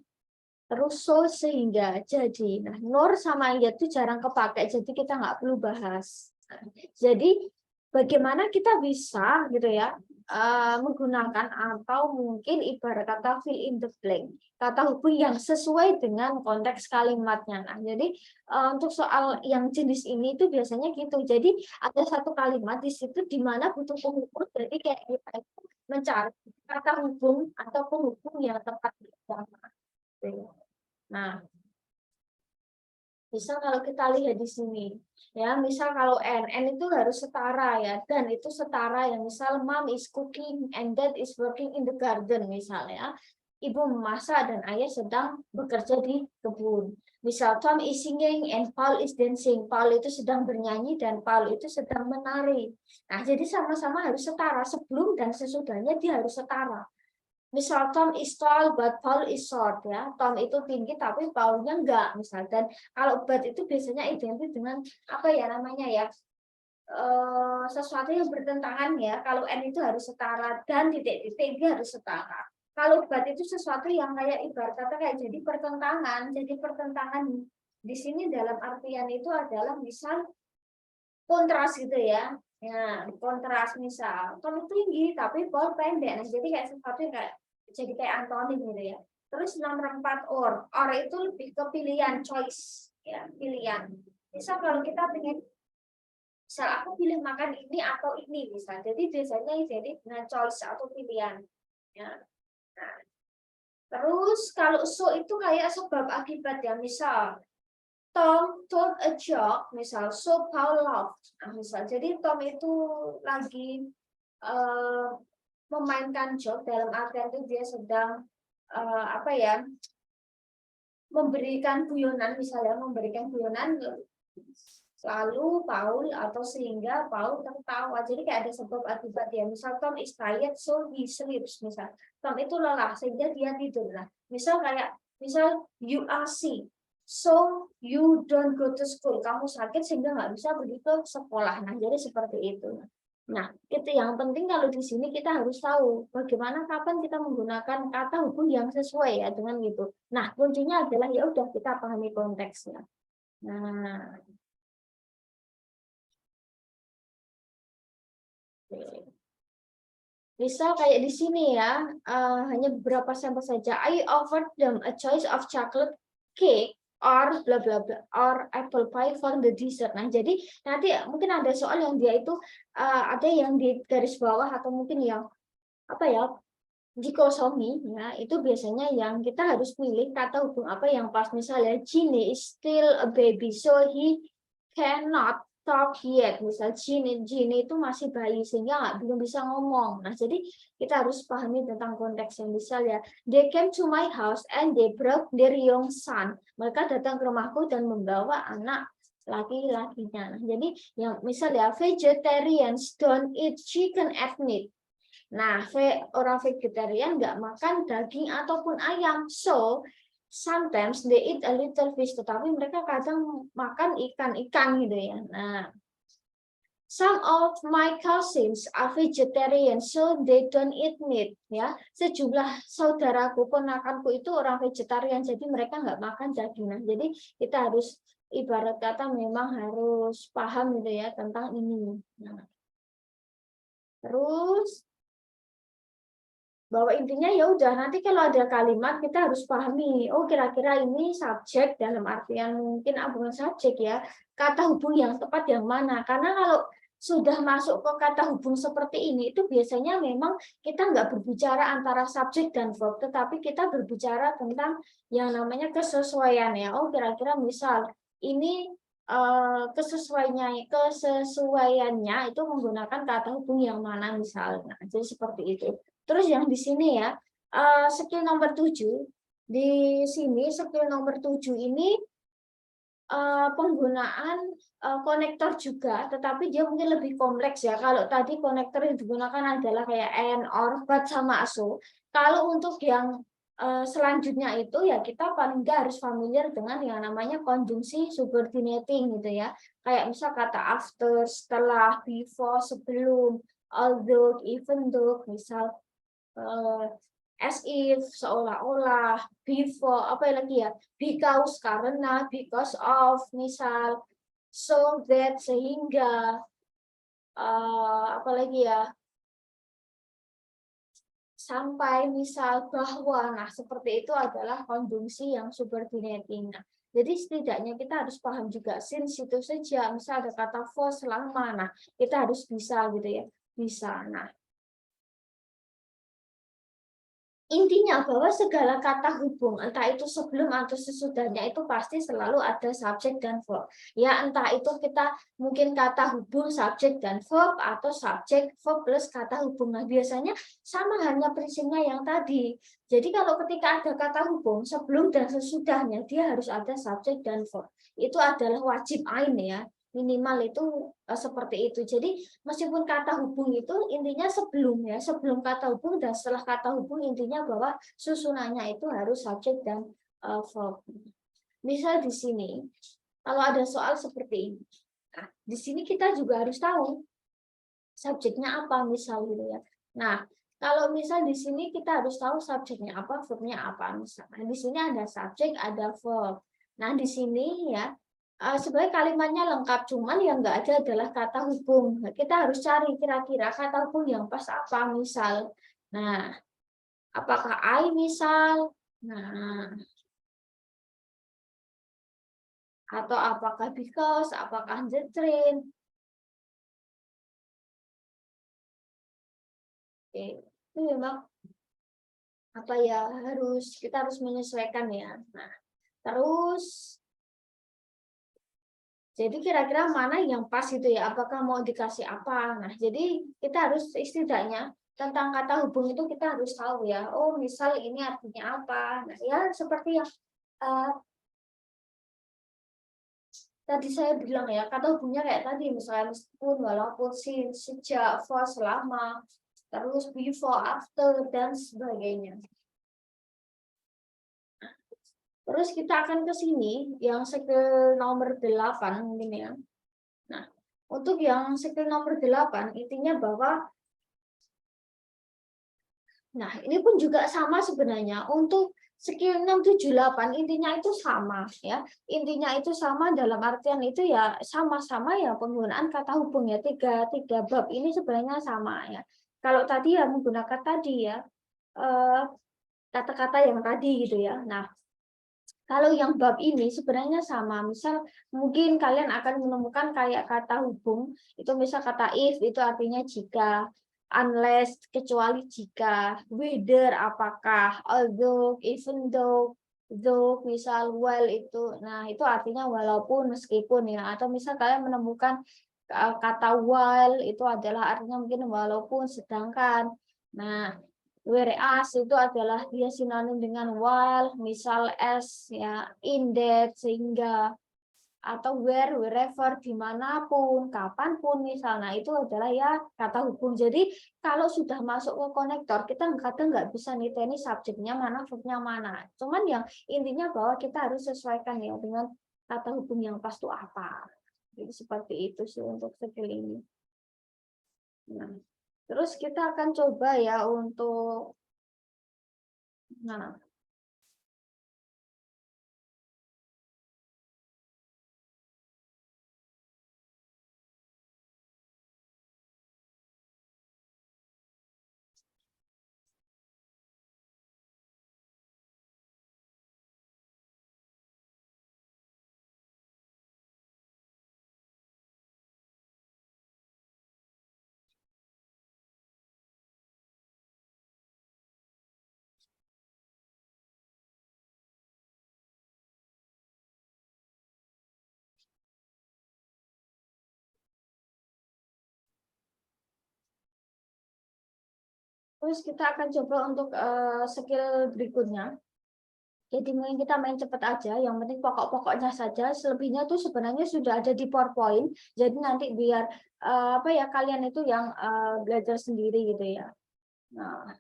terus so sehingga jadi. Nah, nor sama ya itu jarang kepakai, jadi kita nggak perlu bahas. Jadi bagaimana kita bisa gitu ya menggunakan atau mungkin ibarat kata fill in the blank, kata hubung yang sesuai dengan konteks kalimatnya. Nah, jadi untuk soal yang jenis ini itu biasanya gitu. Jadi ada satu kalimat di situ di mana butuh penghubung, jadi kayak kita itu mencari kata hubung atau penghubung yang tepat di sana. Nah, misal kalau kita lihat di sini, ya, misal kalau n itu harus setara ya, dan itu setara ya, misal mom is cooking and dad is working in the garden misalnya, ibu memasak dan ayah sedang bekerja di kebun. Misal Tom is singing and Paul is dancing, Paul itu sedang bernyanyi dan Paul itu sedang menari. Nah, jadi sama-sama harus setara, sebelum dan sesudahnya dia harus setara. Misal Tom is tall but Paul is short ya. Tom itu tinggi tapi Paulnya enggak misal. Dan kalau but itu biasanya identik dengan apa ya namanya ya? Sesuatu yang bertentangan ya. Kalau n itu harus setara dan titik-titik dia harus setara. Kalau but itu sesuatu yang kayak ibarat kata kayak jadi pertentangan. Jadi pertentangan di sini dalam artian itu adalah misal kontras gitu ya. Ya, kontras misal Tom tinggi tapi Paul pendek. Nah, jadi kayak sesuatu yang kayak jadi kayak antonim gitu ya. Terus nomor 4 or itu lebih ke pilihan, choice ya, pilihan. Misal kalau kita pengen misal aku pilih makan ini atau ini misal. Jadi biasanya jadi dengan choice atau pilihan ya. Nah, terus kalau so itu kayak sebab akibat ya, misal Tom told a joke, misal, so Paul laughed. Nah, misal, jadi Tom itu lagi memainkan joke dalam artian itu dia sedang memberikan guyonan, misalnya memberikan guyonan, lalu Paul atau sehingga Paul tertawa. Jadi kayak ada sebab akibat ya. Misal Tom is tired, so he sleeps. Misal Tom itu lelah sehingga dia tidur. Nah, misal you are sick. So you don't go to school. Kamu sakit sehingga nggak bisa pergi ke sekolah. Nah, jadi seperti itu. Nah, itu yang penting kalau di sini kita harus tahu bagaimana kapan kita menggunakan kata hubung yang sesuai ya dengan itu. Nah, kuncinya adalah ya udah kita pahami konteksnya. Nah, misal kayak di sini ya, hanya beberapa sampel saja. I offered them a choice of chocolate cake or bla bla bla or apple pie for the dessert. Nah, jadi nanti mungkin ada soal yang dia itu ada yang di garis bawah atau mungkin yang apa ya dikosongi ya, itu biasanya yang kita harus pilih kata hubung apa yang pas. Misalnya Genie is still a baby so he cannot talk yet. Misal Genie itu masih bayi sehingga belum bisa ngomong. Nah, jadi kita harus pahami tentang konteks yang misal ya. They came to my house and they brought their young son. Mereka datang ke rumahku dan membawa anak laki-lakinya. Nah, jadi yang misal ya, vegetarians don't eat chicken at meat. Nah, orang vegetarian nggak makan daging ataupun ayam. So, sometimes they eat a little fish, tetapi mereka kadang makan ikan-ikan gitu ya. Nah, some of my cousins are vegetarian, so they don't eat meat. Ya, sejumlah saudaraku, ponakanku itu orang vegetarian, jadi mereka nggak makan daging. Nah, jadi kita harus ibarat kata memang harus paham gitu ya tentang ini. Nah, terus bahwa intinya ya udah nanti kalau ada kalimat kita harus pahami, oh kira-kira ini subjek dalam artian mungkin bukan subjek ya, kata hubung yang tepat yang mana, karena kalau sudah masuk ke kata hubung seperti ini itu biasanya memang kita nggak berbicara antara subjek dan verb, tetapi kita berbicara tentang yang namanya kesesuaian ya. Oh kira-kira misal ini kesesuaiannya itu menggunakan kata hubung yang mana misalnya, jadi seperti itu. Terus yang di sini ya, skill nomor 7, di sini skill nomor 7 ini penggunaan konektor juga, tetapi dia mungkin lebih kompleks ya. Kalau tadi konektor yang digunakan adalah kayak and, or, but, sama so. Kalau untuk yang selanjutnya itu ya kita paling nggak harus familiar dengan yang namanya konjungsi subordinating gitu ya. Kayak misal kata after, setelah, before, sebelum, although, even though, misal as if, seolah-olah, before, apa lagi ya, because, karena, because of, misal, so that, sehingga, apa lagi ya, sampai, misal, bahwa. Nah, seperti itu adalah konjungsi yang subordinating. Nah, jadi setidaknya kita harus paham juga since itu saja, misal ada kata for, selama, nah kita harus bisa gitu ya, bisa. Nah, intinya bahwa segala kata hubung, entah itu sebelum atau sesudahnya, itu pasti selalu ada subjek dan verb. Ya, entah itu kita mungkin kata hubung, subjek dan verb, atau subjek, verb plus kata hubung. Nah, biasanya sama hanya prinsipnya yang tadi. Jadi kalau ketika ada kata hubung, sebelum dan sesudahnya, dia harus ada subjek dan verb. Itu adalah wajib ain ya. Minimal itu seperti itu. Jadi meskipun kata hubung itu intinya sebelum ya, sebelum kata hubung dan setelah kata hubung, intinya bahwa susunannya itu harus subjek dan verb. Misal di sini kalau ada soal seperti ini, nah, di sini kita juga harus tahu subjeknya apa misal gitu ya. Nah, kalau misal di sini kita harus tahu subjeknya apa, verbnya apa misalnya. Di sini ada subjek, ada verb. Nah, di sini ya sebenarnya kalimatnya lengkap, cuman yang nggak ada adalah kata hubung. Nah, kita harus cari kira-kira kata hubung yang pas apa misal. Nah, apakah I misal? Nah, atau apakah because, apakah the train? Oke, itu memang apa ya kita harus menyesuaikan ya. Nah, terus jadi kira-kira mana yang pas itu ya? Apakah mau dikasih apa? Nah, jadi kita harus setidaknya tentang kata hubung itu kita harus tahu ya. Oh, misal ini artinya apa? Nah, ya seperti yang uh, tadi saya bilang ya, kata hubungnya kayak tadi misalnya meskipun, walaupun, since, sejak, for, selama, terus before, after, dan sebagainya. Terus kita akan ke sini yang skill nomor 8 mungkin ya. Nah, untuk yang skill nomor 8 intinya bahwa nah, ini pun juga sama sebenarnya. Untuk skill 678 intinya itu sama ya. Intinya itu sama dalam artian itu ya sama-sama ya penggunaan kata hubung ya. Tiga bab ini sebenarnya sama ya. Kalau tadi ya menggunakan tadi ya kata-kata yang tadi gitu ya. Nah, kalau yang bab ini sebenarnya sama. Misal mungkin kalian akan menemukan kayak kata hubung, itu misal kata if itu artinya jika. unless kecuali jika, whether apakah, although, even though, though, misal while itu. Nah, itu artinya walaupun, meskipun ya. Atau misal kalian menemukan kata while itu adalah artinya mungkin walaupun, sedangkan. Nah, whereas itu adalah dia sinonim dengan while, misal as ya, in that, sehingga, atau where, wherever, dimanapun, kapanpun misalnya, itu adalah ya kata hubung. Jadi kalau sudah masuk ke konektor, kita kadang nggak bisa niteni subjeknya mana, verbnya mana. Cuman yang intinya bahwa kita harus sesuaikan ya dengan kata hubung yang pas itu apa. Jadi seperti itu sih untuk skill ini. Nah, terus kita akan coba ya untuk, nah, terus kita akan coba untuk skill berikutnya. Jadi mungkin kita main cepat aja, yang penting pokok-pokoknya saja, selebihnya tuh sebenarnya sudah ada di PowerPoint. Jadi nanti biar apa ya, kalian itu yang belajar sendiri gitu ya. Nah,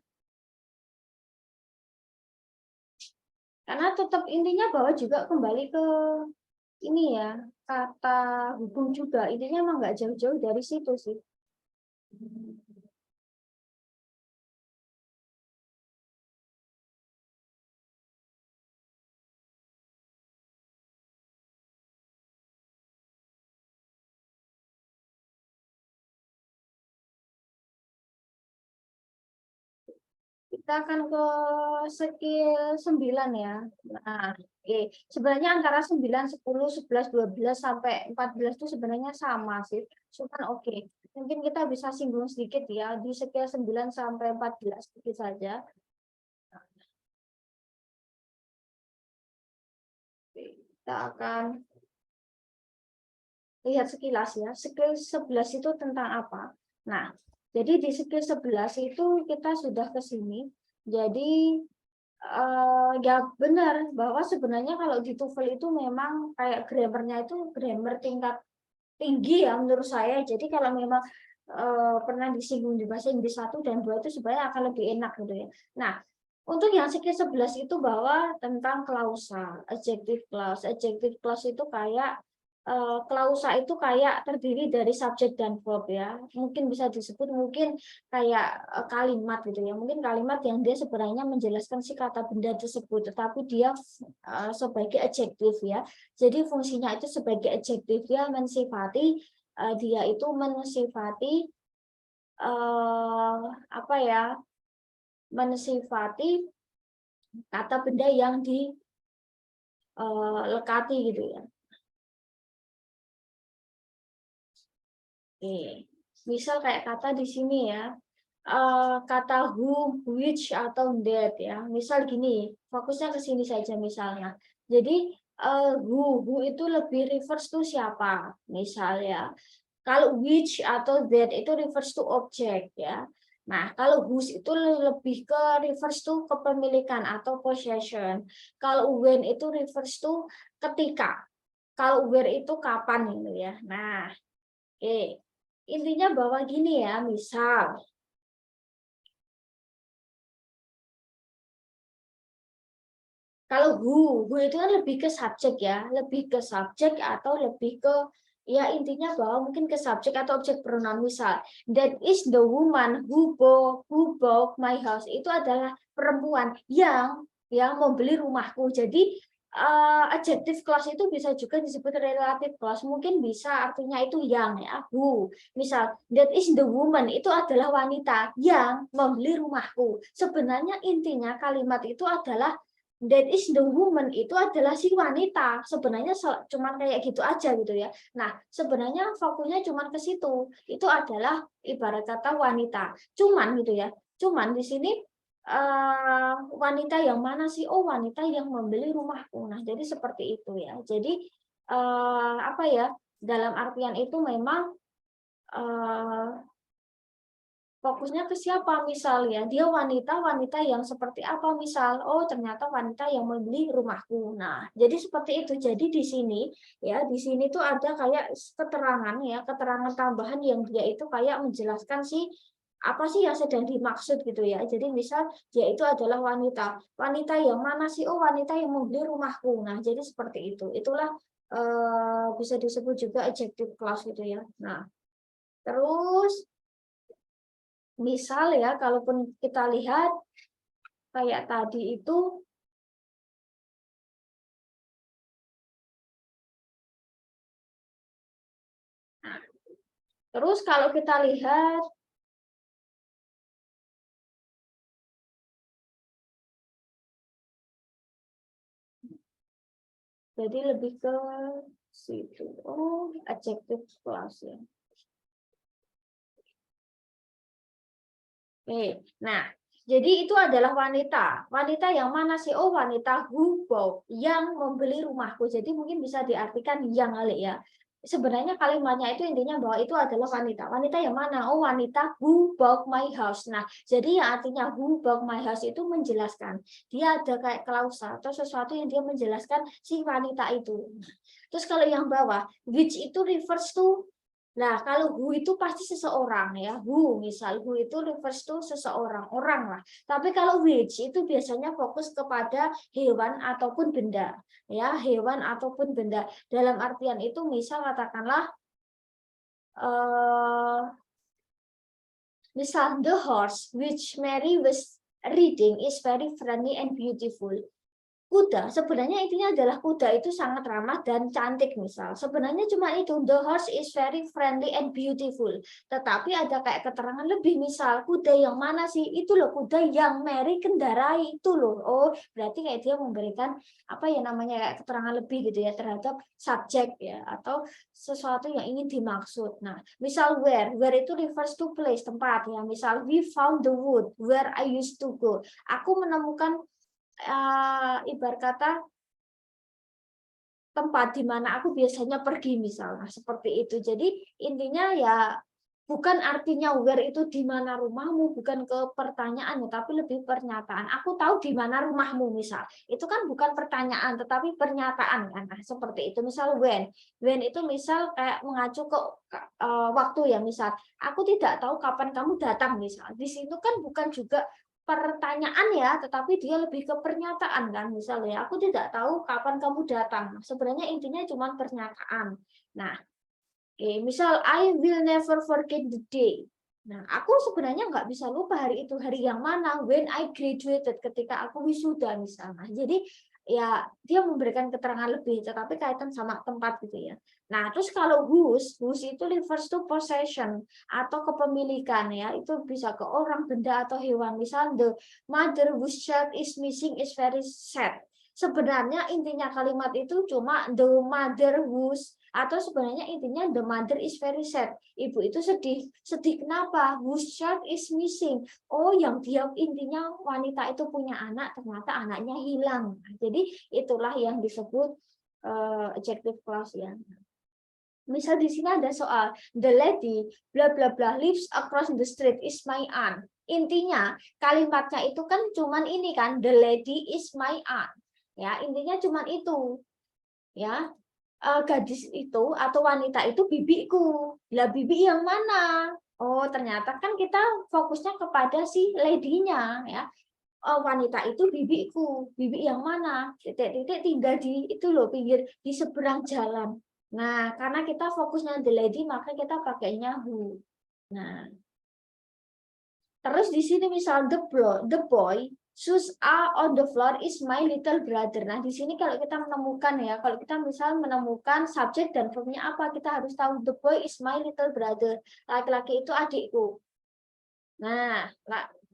karena tetap intinya bahwa juga kembali ke ini ya, kata hubung juga. Intinya emang nggak jauh-jauh dari situ sih. Kita akan ke skill 9 ya. Nah, sebenarnya antara 9, 10, 11, 12 sampai 14 itu sebenarnya sama sih. Cuman mungkin kita bisa singgung sedikit ya di skill 9 sampai 14 sedikit saja. Kita akan lihat sekilas ya. Skill 11 itu tentang apa? Nah, jadi di skill 11 itu kita sudah ke sini. Jadi ya benar bahwa sebenarnya kalau di TOEFL itu memang kayak grammarnya itu grammar tingkat tinggi ya menurut saya. Jadi kalau memang pernah disinggung di bahasa Inggris 1 dan 2 itu sebenarnya akan lebih enak gitu ya. Nah, untuk yang skill 11 itu bahwa tentang klausa, adjective clause. Adjective clause itu kayak klausa itu kayak terdiri dari subjek dan verb ya. Mungkin bisa disebut mungkin kayak kalimat gitu ya. Mungkin kalimat yang dia sebenarnya menjelaskan si kata benda tersebut, tetapi dia sebagai adjektif ya. Jadi fungsinya itu sebagai adjektif, dia mensifati dia itu mensifati apa ya? Mensifati kata benda yang dilekati gitu ya. Misal kayak kata di sini ya, kata who, which, atau that ya. Misal gini, fokusnya ke sini saja misalnya. Jadi who itu lebih refers to siapa, misalnya. Kalau which atau that itu refers to object ya. Nah, kalau whose itu lebih ke refers to kepemilikan atau possession. Kalau when itu refers to ketika. Kalau where itu kapan gitu ya. Nah, intinya bahwa gini ya, misal kalau who itu kan lebih ke subjek ya, lebih ke subjek atau lebih ke ya intinya bahwa mungkin ke subjek atau objek pronoun. Misal, that is the woman who bought my house. Itu adalah perempuan yang membeli rumahku. Jadi adjective clause itu bisa juga disebut relative clause. Mungkin bisa artinya itu yang ya, who. Misal, that is the woman itu adalah wanita yang membeli rumahku. Sebenarnya intinya kalimat itu adalah That is the woman itu adalah si wanita. Sebenarnya cuma kayak gitu aja gitu ya. Nah, sebenarnya fokusnya cuma ke situ. Itu adalah ibarat kata wanita. Cuman gitu ya. Cuman di sini wanita yang mana sih? Oh, wanita yang membeli rumahku. Nah, jadi seperti itu ya. Jadi apa ya? Dalam artian itu memang fokusnya ke siapa, misal ya dia wanita yang seperti apa, misal oh ternyata wanita yang membeli rumahku. Nah jadi seperti itu. Jadi di sini ya, di sini tuh ada kayak keterangan ya, keterangan tambahan yang dia itu kayak menjelaskan sih apa sih yang sedang dimaksud gitu ya. Jadi misal dia itu adalah wanita yang mana sih? Oh, wanita yang membeli rumahku. Nah jadi seperti itu. Itulah bisa disebut juga adjective clause gitu ya. Nah terus misal ya, kalaupun kita lihat kayak tadi itu, nah, terus kalau kita lihat, jadi lebih ke situ. Oh, adjective clause ya. Oke, nah, jadi itu adalah wanita. Wanita yang mana sih? Oh, wanita who bought, yang membeli rumahku. Jadi mungkin bisa diartikan yang kali ya. Sebenarnya kalimatnya itu intinya bahwa itu adalah wanita. Wanita yang mana? Oh, wanita who bought my house. Nah, jadi yang artinya who bought my house itu menjelaskan. Dia ada kayak klausa atau sesuatu yang dia menjelaskan si wanita itu. Terus kalau yang bawah, which itu refers to. Nah, kalau who itu pasti seseorang ya. Who, misal who itu refers to seseorang, orang lah. Tapi kalau which itu biasanya fokus kepada hewan ataupun benda. Ya, hewan ataupun benda. Dalam artian itu misal katakanlah misal the horse which Mary was reading is very friendly and beautiful. Kuda, sebenarnya intinya adalah kuda itu sangat ramah dan cantik misal. Sebenarnya cuma itu, the horse is very friendly and beautiful. Tetapi ada kayak keterangan lebih, misal kuda yang mana sih? Itu loh kuda yang Mary kendarai itu loh. Oh, berarti kayak dia memberikan apa ya namanya kayak keterangan lebih gitu ya terhadap subjek ya atau sesuatu yang ingin dimaksud. Nah, misal where itu refers to place, tempat ya. Misal we found the wood where I used to go. Aku menemukan ibarat kata tempat di mana aku biasanya pergi misalnya seperti itu. Jadi intinya ya bukan artinya where itu di mana rumahmu, bukan ke pertanyaan tapi lebih pernyataan. Aku tahu di mana rumahmu misal. Itu kan bukan pertanyaan tetapi pernyataan kan. Nah, seperti itu. Misal when. When itu misal kayak mengacu ke waktu ya misal. Aku tidak tahu kapan kamu datang misal. Di situ kan bukan juga pertanyaan ya, tetapi dia lebih ke pernyataan kan, misalnya aku tidak tahu kapan kamu datang. Sebenarnya intinya cuma pernyataan. Nah, misal I will never forget the day. Nah, aku sebenarnya nggak bisa lupa hari itu, hari yang mana, when I graduated, ketika aku wisuda misalnya. Jadi ya dia memberikan keterangan lebih, tetapi kaitan sama tempat gitu ya. Nah, terus kalau whose itu refers to possession atau kepemilikan ya, itu bisa ke orang, benda atau hewan. Misal the mother whose child is missing is very sad. Sebenarnya intinya kalimat itu cuma the mother whose, atau sebenarnya intinya the mother is very sad. Ibu itu sedih. Sedih kenapa? Whose child is missing. Oh, yang dia intinya wanita itu punya anak, ternyata anaknya hilang. Jadi itulah yang disebut adjective clause ya. Misal di sini ada soal the lady bla bla bla lives across the street is my aunt. Intinya kalimatnya itu kan cuman ini kan, the lady is my aunt. Ya, intinya cuman itu. Ya, gadis itu atau wanita itu bibiku. Lah bibi yang mana? Oh, ternyata kan kita fokusnya kepada si lady-nya ya. Oh, wanita itu bibiku. Bibi yang mana? Titik-titik tinggal di itu loh pinggir di seberang jalan. Nah, karena kita fokusnya the lady, maka kita pakainya who. Nah, terus di sini misal the boy shoes are on the floor is my little brother. Nah, di sini kalau kita menemukan ya, kalau kita misal menemukan subjek dan verbnya apa, kita harus tahu the boy is my little brother. Laki-laki itu adikku. Nah,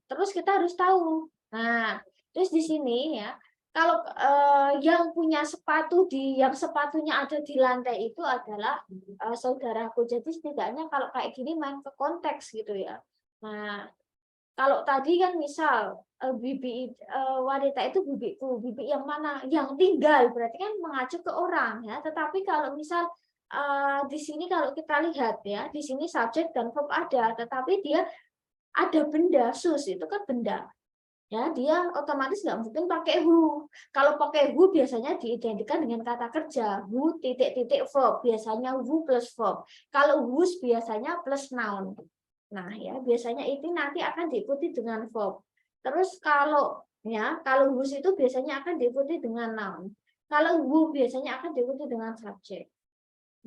terus kita harus tahu. Nah, terus di sini ya, Kalau yang punya sepatu yang sepatunya ada di lantai itu adalah saudaraku. Jadi setidaknya kalau kayak gini main ke konteks gitu ya. Nah, kalau tadi kan misal bibi wanita itu bibiku, bibi yang mana? Yang tinggal berarti kan mengacu ke orang ya. Tetapi kalau misal di sini kalau kita lihat ya, di sini subjek dan verb ada, tetapi dia ada benda, sus itu kan benda. Ya, dia otomatis nggak mungkin pakai who. Kalau pakai who biasanya diidentikan dengan kata kerja. Who titik-titik verb, biasanya who plus verb. Kalau whose biasanya plus noun. Nah, ya biasanya itu nanti akan diikuti dengan verb. Terus kalau whose itu biasanya akan diikuti dengan noun. Kalau who biasanya akan diikuti dengan subjek.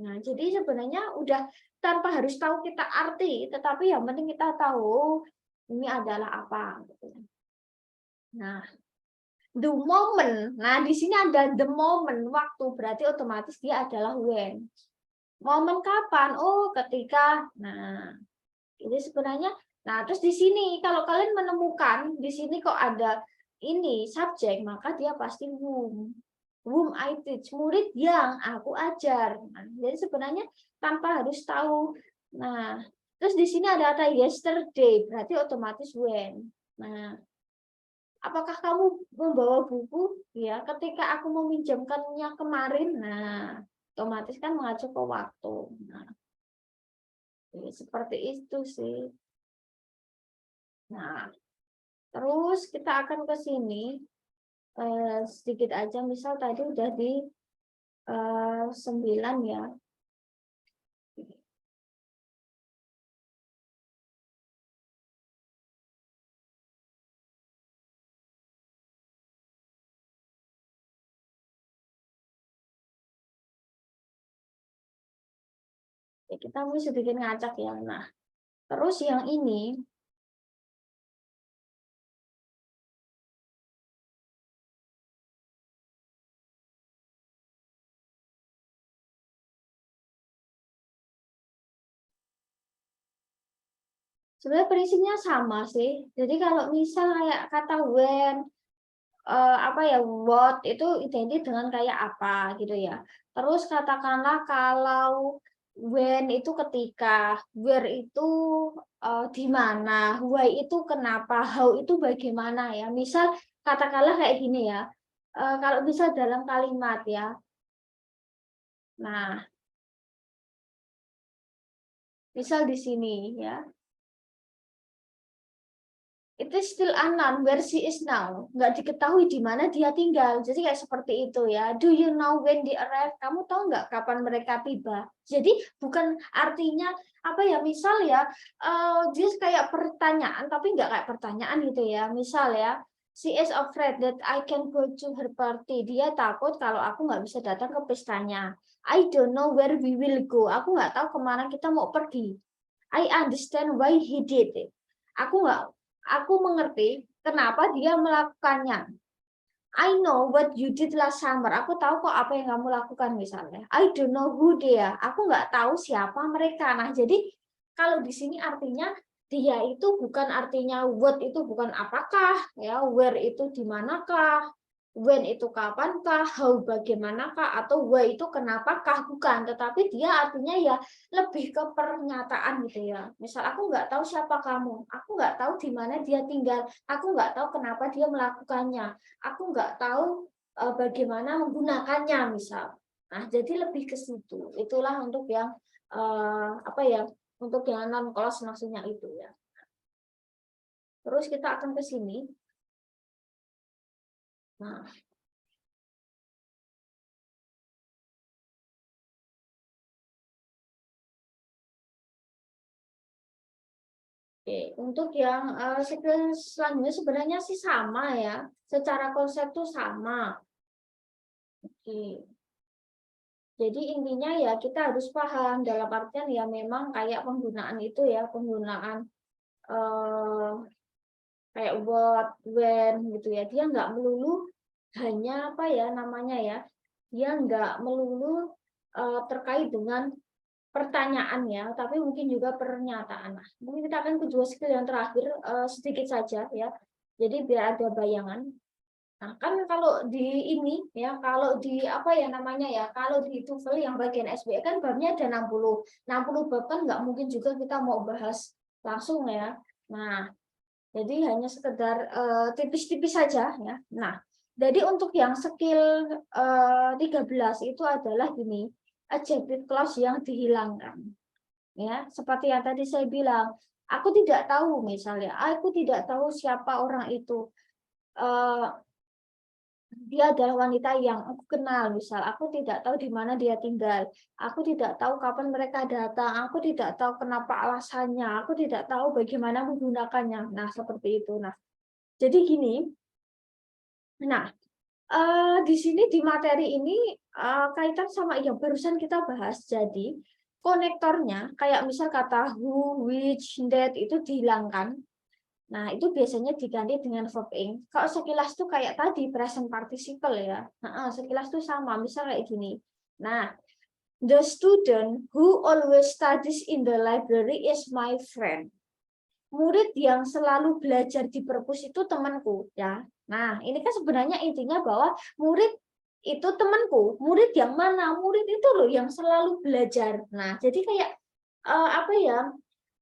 Nah, jadi sebenarnya udah tanpa harus tahu kita arti, tetapi yang penting kita tahu ini adalah apa gitu. Nah, the moment. Nah, di sini ada the moment, waktu, berarti otomatis dia adalah when. Momen kapan? Oh, ketika. Nah, ini sebenarnya. Nah, terus di sini kalau kalian menemukan di sini kok ada ini subjek, maka dia pasti whom. Whom I teach, murid yang aku ajar. Nah, jadi sebenarnya tanpa harus tahu. Nah, terus di sini ada kata yesterday, berarti otomatis when. Nah, apakah kamu membawa buku? Ya, ketika aku meminjamkannya kemarin, nah, otomatis kan mengacu ke waktu. Nah, seperti itu sih. Nah, terus kita akan ke sini sedikit aja. Misal tadi udah di 9 ya. Ya, kita mau sedikit ngacak ya. Nah, terus yang ini sebenarnya prinsipnya sama sih. Jadi kalau misal kayak kata when, apa ya, what itu identik dengan kayak apa gitu ya. Terus katakanlah kalau when itu ketika, where itu di mana, why itu kenapa, how itu bagaimana ya. Misal katakanlah kayak gini ya. Kalau bisa dalam kalimat ya. Nah, misal di sini ya. It is still unknown where she is now. Nggak diketahui di mana dia tinggal. Jadi kayak seperti itu ya. Do you know when they arrive? Kamu tahu nggak kapan mereka tiba? Jadi bukan artinya apa ya, misal ya, dia kayak pertanyaan tapi nggak kayak pertanyaan gitu ya. Misal ya, she is afraid that I can go to her party. Dia takut kalau aku nggak bisa datang ke pestanya. I don't know where we will go. Aku nggak tahu kemana kita mau pergi. I understand why he did it. Aku mengerti kenapa dia melakukannya. I know what you did last summer. Aku tahu kok apa yang kamu lakukan misalnya. I don't know who they are. Aku nggak tahu siapa mereka. Nah, jadi kalau di sini artinya dia itu bukan artinya what itu bukan apakah ya, where itu di manakah, when itu kapankah, how bagaimanakah, atau why itu kenapakah, bukan, tetapi dia artinya ya lebih ke pernyataan gitu ya. Misal aku nggak tahu siapa kamu, aku nggak tahu di mana dia tinggal, aku nggak tahu kenapa dia melakukannya, aku nggak tahu bagaimana menggunakannya misal. Nah, jadi lebih ke situ. Itulah untuk yang apa ya? Untuk yang non clause maksudnya itu ya. Terus kita akan ke sini. Nah, oke, untuk yang selanjutnya sebenarnya sih sama ya, secara konsep tuh sama. Oke. Jadi intinya ya kita harus paham dalam artian ya memang kayak penggunaan itu ya, penggunaan eh, kayak what, when gitu ya. Dia nggak melulu hanya apa ya namanya ya, dia nggak melulu terkait dengan pertanyaan ya, tapi mungkin juga pernyataan. Nah, mungkin kita akan ke dua skill yang terakhir sedikit saja ya. Jadi biar ada bayangan. Nah, kan kalau di ini ya, kalau di apa ya namanya ya, kalau di TOEFL yang bagian SBE kan babnya ada 60. 60 bab kan nggak mungkin juga kita mau bahas langsung ya. Nah, jadi hanya sekedar tipis-tipis saja ya. Nah, jadi untuk yang skill 13 itu adalah gini, adjective clause yang dihilangkan. Ya, seperti yang tadi saya bilang, aku tidak tahu misalnya, aku tidak tahu siapa orang itu. Dia adalah wanita yang aku kenal, misal aku tidak tahu di mana dia tinggal, aku tidak tahu kapan mereka datang, aku tidak tahu kenapa alasannya, aku tidak tahu bagaimana menggunakannya. Nah, seperti itu. Nah, jadi gini, nah, di sini di materi ini kaitan sama yang barusan kita bahas. Jadi, konektornya kayak misal kata who, which, that itu dihilangkan. Nah, itu biasanya diganti dengan verb ing. Kalau sekilas tuh kayak tadi present participle ya. Nah, sekilas tuh sama, misal kayak gini. Nah, the student who always studies in the library is my friend. Murid yang selalu belajar di perpus itu temanku ya. Nah, ini kan sebenarnya intinya bahwa murid itu temanku. Murid yang mana? Murid itu loh yang selalu belajar. Nah, jadi kayak apa ya?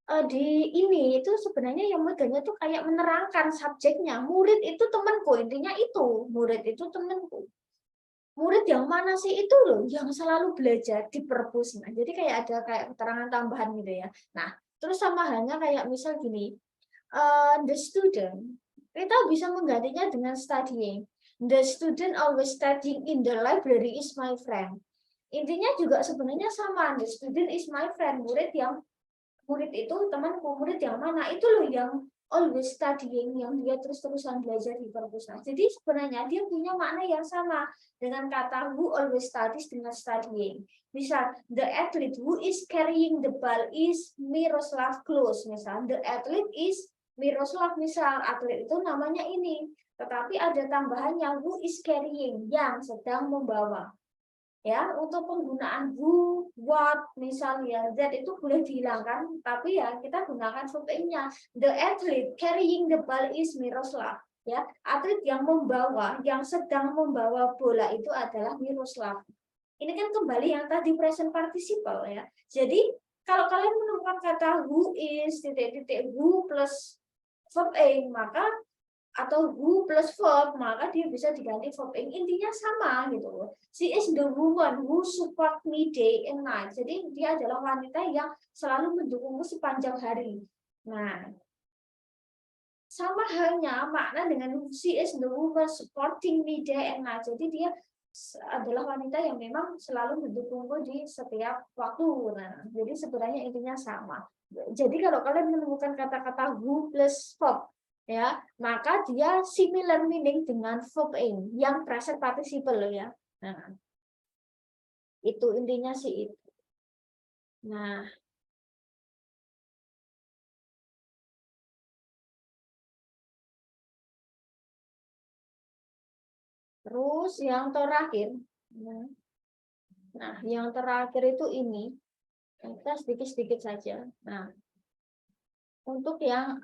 Di ini itu sebenarnya yang megangnya tuh kayak menerangkan subjeknya. Murid itu temanku, intinya itu. Murid itu temanku. Murid yang mana sih itu loh yang selalu belajar di perpus. Nah, jadi kayak ada kayak keterangan tambahan gitu ya. Nah, terus sama halnya kayak misal gini, the student, kita bisa menggantinya dengan studying. The student always studying in the library is my friend. Intinya juga sebenarnya sama. The student is my friend. Murid itu temanku, murid yang mana itu loh yang always studying, yang dia terus-terusan belajar di perpustakaan. Jadi sebenarnya dia punya makna yang sama dengan kata who always studies dengan studying. Misal, the athlete who is carrying the ball is Miroslav Klose. Misal, the athlete is Miroslav. Misal, atlet itu namanya ini. Tetapi ada tambahannya who is carrying, yang sedang membawa. Ya, untuk penggunaan who, what, misalnya that itu boleh dihilangkan, tapi ya kita gunakan verb ing-nya. The athlete carrying the ball is Miroslav. Ya, atlet yang membawa, yang sedang membawa bola itu adalah Miroslav. Ini kan kembali yang tadi present participle ya. Jadi kalau kalian menemukan kata who is titik-titik who plus verb ing, maka atau who plus verb, maka dia bisa diganti verb ing. Intinya sama gitu loh. She is the woman who support me day and night. Jadi dia adalah wanita yang selalu mendukungku sepanjang hari. Nah, sama halnya makna dengan she is the woman supporting me day and night. Jadi dia adalah wanita yang memang selalu mendukungku di setiap waktu. Nah, jadi sebenarnya intinya sama. Jadi kalau kalian menemukan kata-kata who plus verb, ya, maka dia similar meaning dengan verb ing yang present participle ya. Nah, itu intinya sih itu. Nah, terus yang terakhir, nah yang terakhir itu ini kita sedikit-sedikit saja. Nah, untuk yang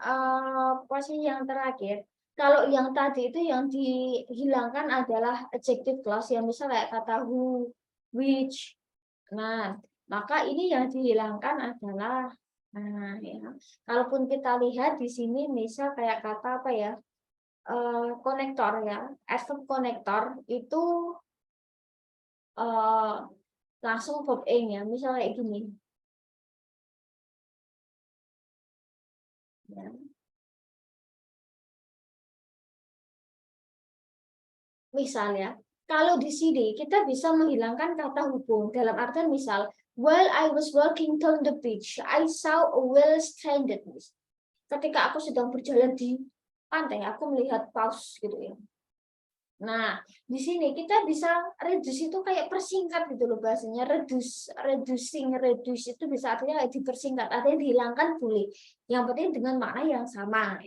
posisi yang terakhir, kalau yang tadi itu yang dihilangkan adalah adjective clause yang misalnya kayak kata who, which. Nah, maka ini yang dihilangkan adalah ya. Kalaupun kita lihat di sini misal kayak kata apa ya? Konektor ya. Adverb konektor itu langsung verb ing ya. Misal kayak gini. Ya. Misalnya, kalau di sini kita bisa menghilangkan kata hubung dalam artian misal, while I was walking down the beach, I saw a whale stranded. Ketika aku sedang berjalan di pantai, aku melihat paus gitu ya. Nah, di sini kita bisa reduce itu kayak persingkat gitu loh bahasanya. Reduce itu bisa artinya kayak dipersingkat, artinya dihilangkan boleh. Yang penting dengan makna yang sama.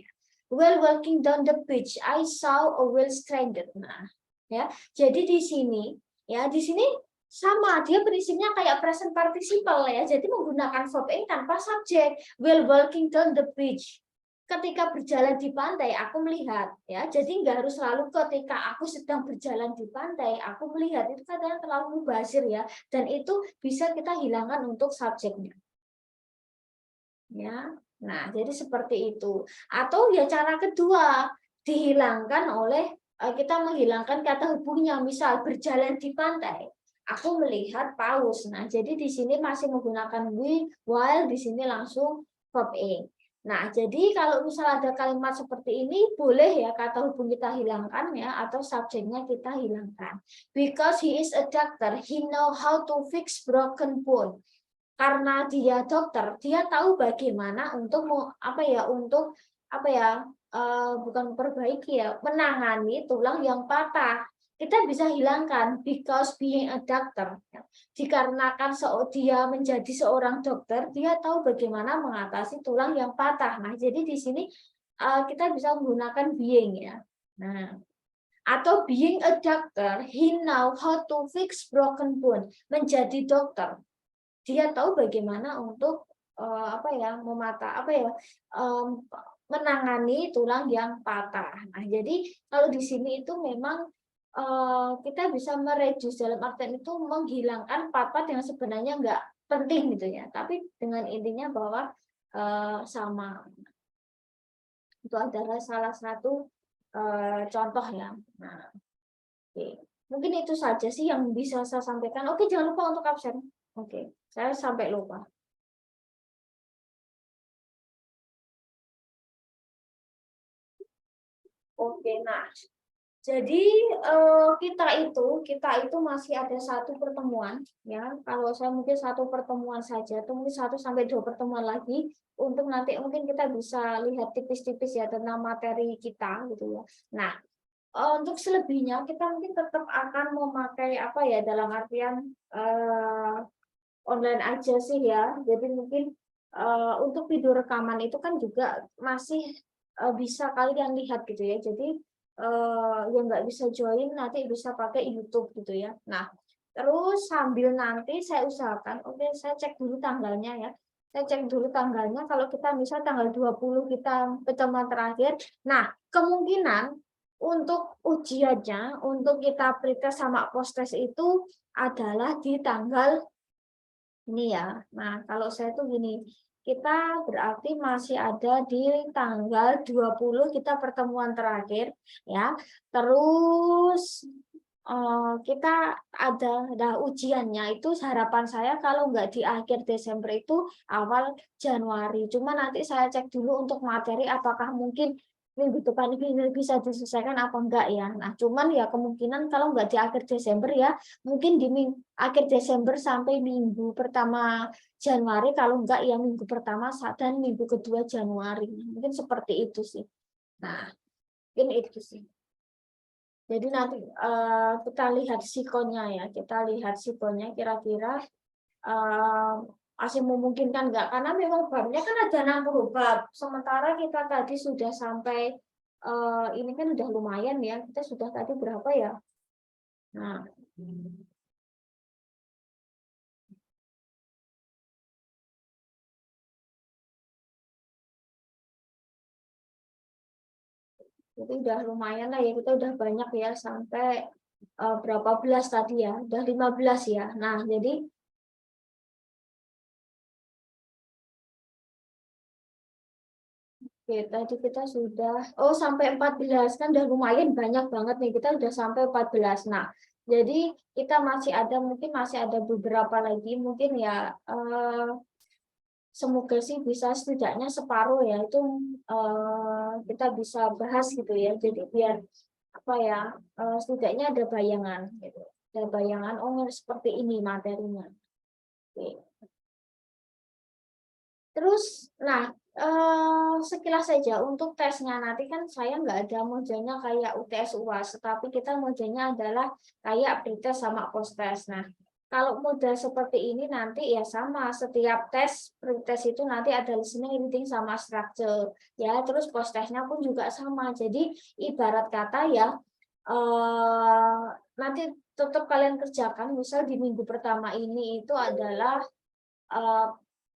While walking down the beach, I saw a whale stranded. Nah, ya. Jadi di sini, ya di sini sama, dia prinsipnya kayak present participle ya. Jadi menggunakan verb ing tanpa subjek. While walking down the beach. ketika berjalan di pantai aku melihat, ya. Jadi nggak harus selalu ketika aku sedang berjalan di pantai aku melihat, itu kadang terlalu mubazir ya, dan itu bisa kita hilangkan untuk subjeknya. Ya. Nah, jadi seperti itu. Atau ya cara kedua, dihilangkan oleh kita menghilangkan kata hubungnya, misal berjalan di pantai. Aku melihat paus. Nah, jadi di sini masih menggunakan we, while di sini langsung verb ing. Nah, jadi kalau misal ada kalimat seperti ini, boleh ya kata hubung kita hilangkan ya, atau subjeknya kita hilangkan. Because he is a doctor, he know how to fix broken bone. Karena dia dokter, dia tahu bagaimana untuk bukan perbaiki ya, menangani tulang yang patah. Kita bisa hilangkan because being a doctor. Dikarenakan dia menjadi seorang dokter, dia tahu bagaimana mengatasi tulang yang patah. Nah, jadi di sini kita bisa menggunakan being ya. Nah, atau being a doctor, he know how to fix broken bone. Menjadi dokter, dia tahu bagaimana untuk menangani tulang yang patah. Nah, jadi kalau di sini itu memang kita bisa mereduce, dalam artian itu menghilangkan part-part yang sebenarnya nggak penting gitu ya, tapi dengan intinya bahwa sama. Itu adalah salah satu contoh ya. Nah, oke. Mungkin itu saja sih yang bisa saya sampaikan. Oke, jangan lupa untuk absen. Oke, saya sampai lupa. Oke, nah, jadi kita itu masih ada satu pertemuan, ya. Kalau saya mungkin satu pertemuan saja, atau mungkin 1 sampai 2 pertemuan lagi, untuk nanti mungkin kita bisa lihat tipis-tipis ya tentang materi kita, gitu ya. Nah, untuk selebihnya kita mungkin tetap akan memakai dalam artian online aja sih ya. Jadi mungkin untuk video rekaman itu kan juga masih bisa kalian lihat gitu ya. Jadi yang nggak bisa join nanti bisa pakai YouTube gitu ya. Nah, terus sambil nanti saya usahakan, oke, saya cek dulu tanggalnya ya. Saya cek dulu tanggalnya, kalau kita misal tanggal 20 kita pertemuan terakhir. Nah, kemungkinan untuk ujiannya, untuk kita pretest sama post-test itu adalah di tanggal ini ya. Nah, kalau saya tuh gini, kita berarti masih ada di tanggal 20 kita pertemuan terakhir ya. Terus kita ada ujiannya itu, harapan saya kalau nggak di akhir Desember itu awal Januari. Cuma nanti saya cek dulu untuk materi apakah mungkin minggu depan ini bisa diselesaikan apa enggak ya. Nah, cuman ya kemungkinan kalau nggak di akhir Desember ya mungkin di akhir Desember sampai minggu pertama Januari, kalau enggak ya minggu pertama dan minggu kedua Januari. Mungkin seperti itu sih. Nah, mungkin itu sih. Jadi nanti kita lihat sikonya ya, kita lihat sikonya kira-kira masih memungkinkan enggak, karena memang babnya kan ada 60 bab. Sementara kita tadi sudah sampai ini kan udah lumayan ya. Kita sudah tadi berapa ya? Nah, itu udah lumayan lah ya, kita udah banyak ya, sampai berapa belas tadi ya, udah 15 ya. Nah, jadi tadi kita sudah sampai 14 kan, udah lumayan banyak banget nih, kita udah sampai 14. Nah, jadi kita mungkin masih ada beberapa lagi, mungkin ya semoga sih bisa setidaknya separuh ya, itu kita bisa bahas gitu ya. Jadi biar setidaknya ada bayangan gitu. Ada bayangan seperti ini materinya. Oke. Terus, nah, sekilas saja untuk tesnya nanti kan saya nggak ada modelnya kayak UTS UAS, tetapi kita modelnya adalah kayak pretest sama post-test. Nah, kalau model seperti ini nanti ya sama, setiap tes pretest itu nanti ada listening, reading sama structure ya, terus post-testnya pun juga sama. Jadi ibarat kata ya, nanti tetap kalian kerjakan, misal di minggu pertama ini itu adalah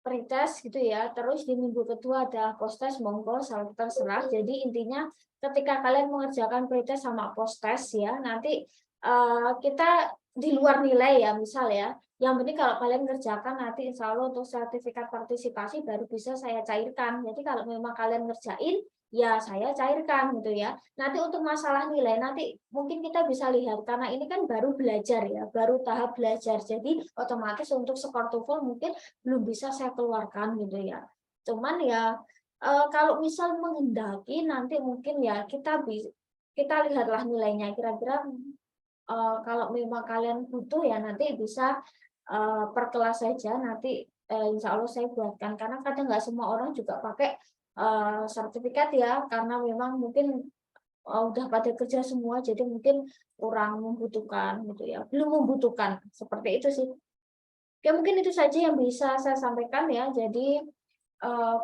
pretest gitu ya. Terus di minggu kedua ada post-test, monggo terserah. Jadi intinya ketika kalian mengerjakan pretest sama post-test ya, nanti kita di luar nilai ya, misal ya. Yang penting kalau kalian ngerjakan nanti insya Allah untuk sertifikat partisipasi baru bisa saya cairkan. Jadi kalau memang kalian ngerjain, ya saya cairkan gitu ya. Nanti untuk masalah nilai, nanti mungkin kita bisa lihat, karena ini kan baru belajar ya, baru tahap belajar. Jadi otomatis untuk skor TOEFL mungkin belum bisa saya keluarkan gitu ya. Cuman ya kalau misal menghendaki nanti mungkin ya kita lihatlah nilainya kira-kira kalau memang kalian butuh ya nanti bisa per kelas saja nanti insya Allah saya buatkan, karena kadang nggak semua orang juga pakai sertifikat ya, karena memang mungkin udah pada kerja semua jadi mungkin kurang membutuhkan gitu ya, belum membutuhkan seperti itu sih. Oke, mungkin itu saja yang bisa saya sampaikan ya. Jadi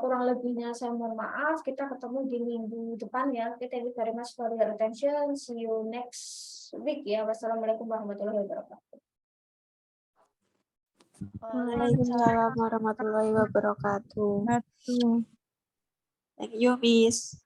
kurang lebihnya saya mohon maaf. Kita ketemu di minggu depan ya. Oke, thank you very much for your attention. See you next week ya. Wassalamualaikum warahmatullahi wabarakatuh. Waalaikumsalam warahmatullahi wabarakatuh. Wabarakatuh. Thank you, Miss.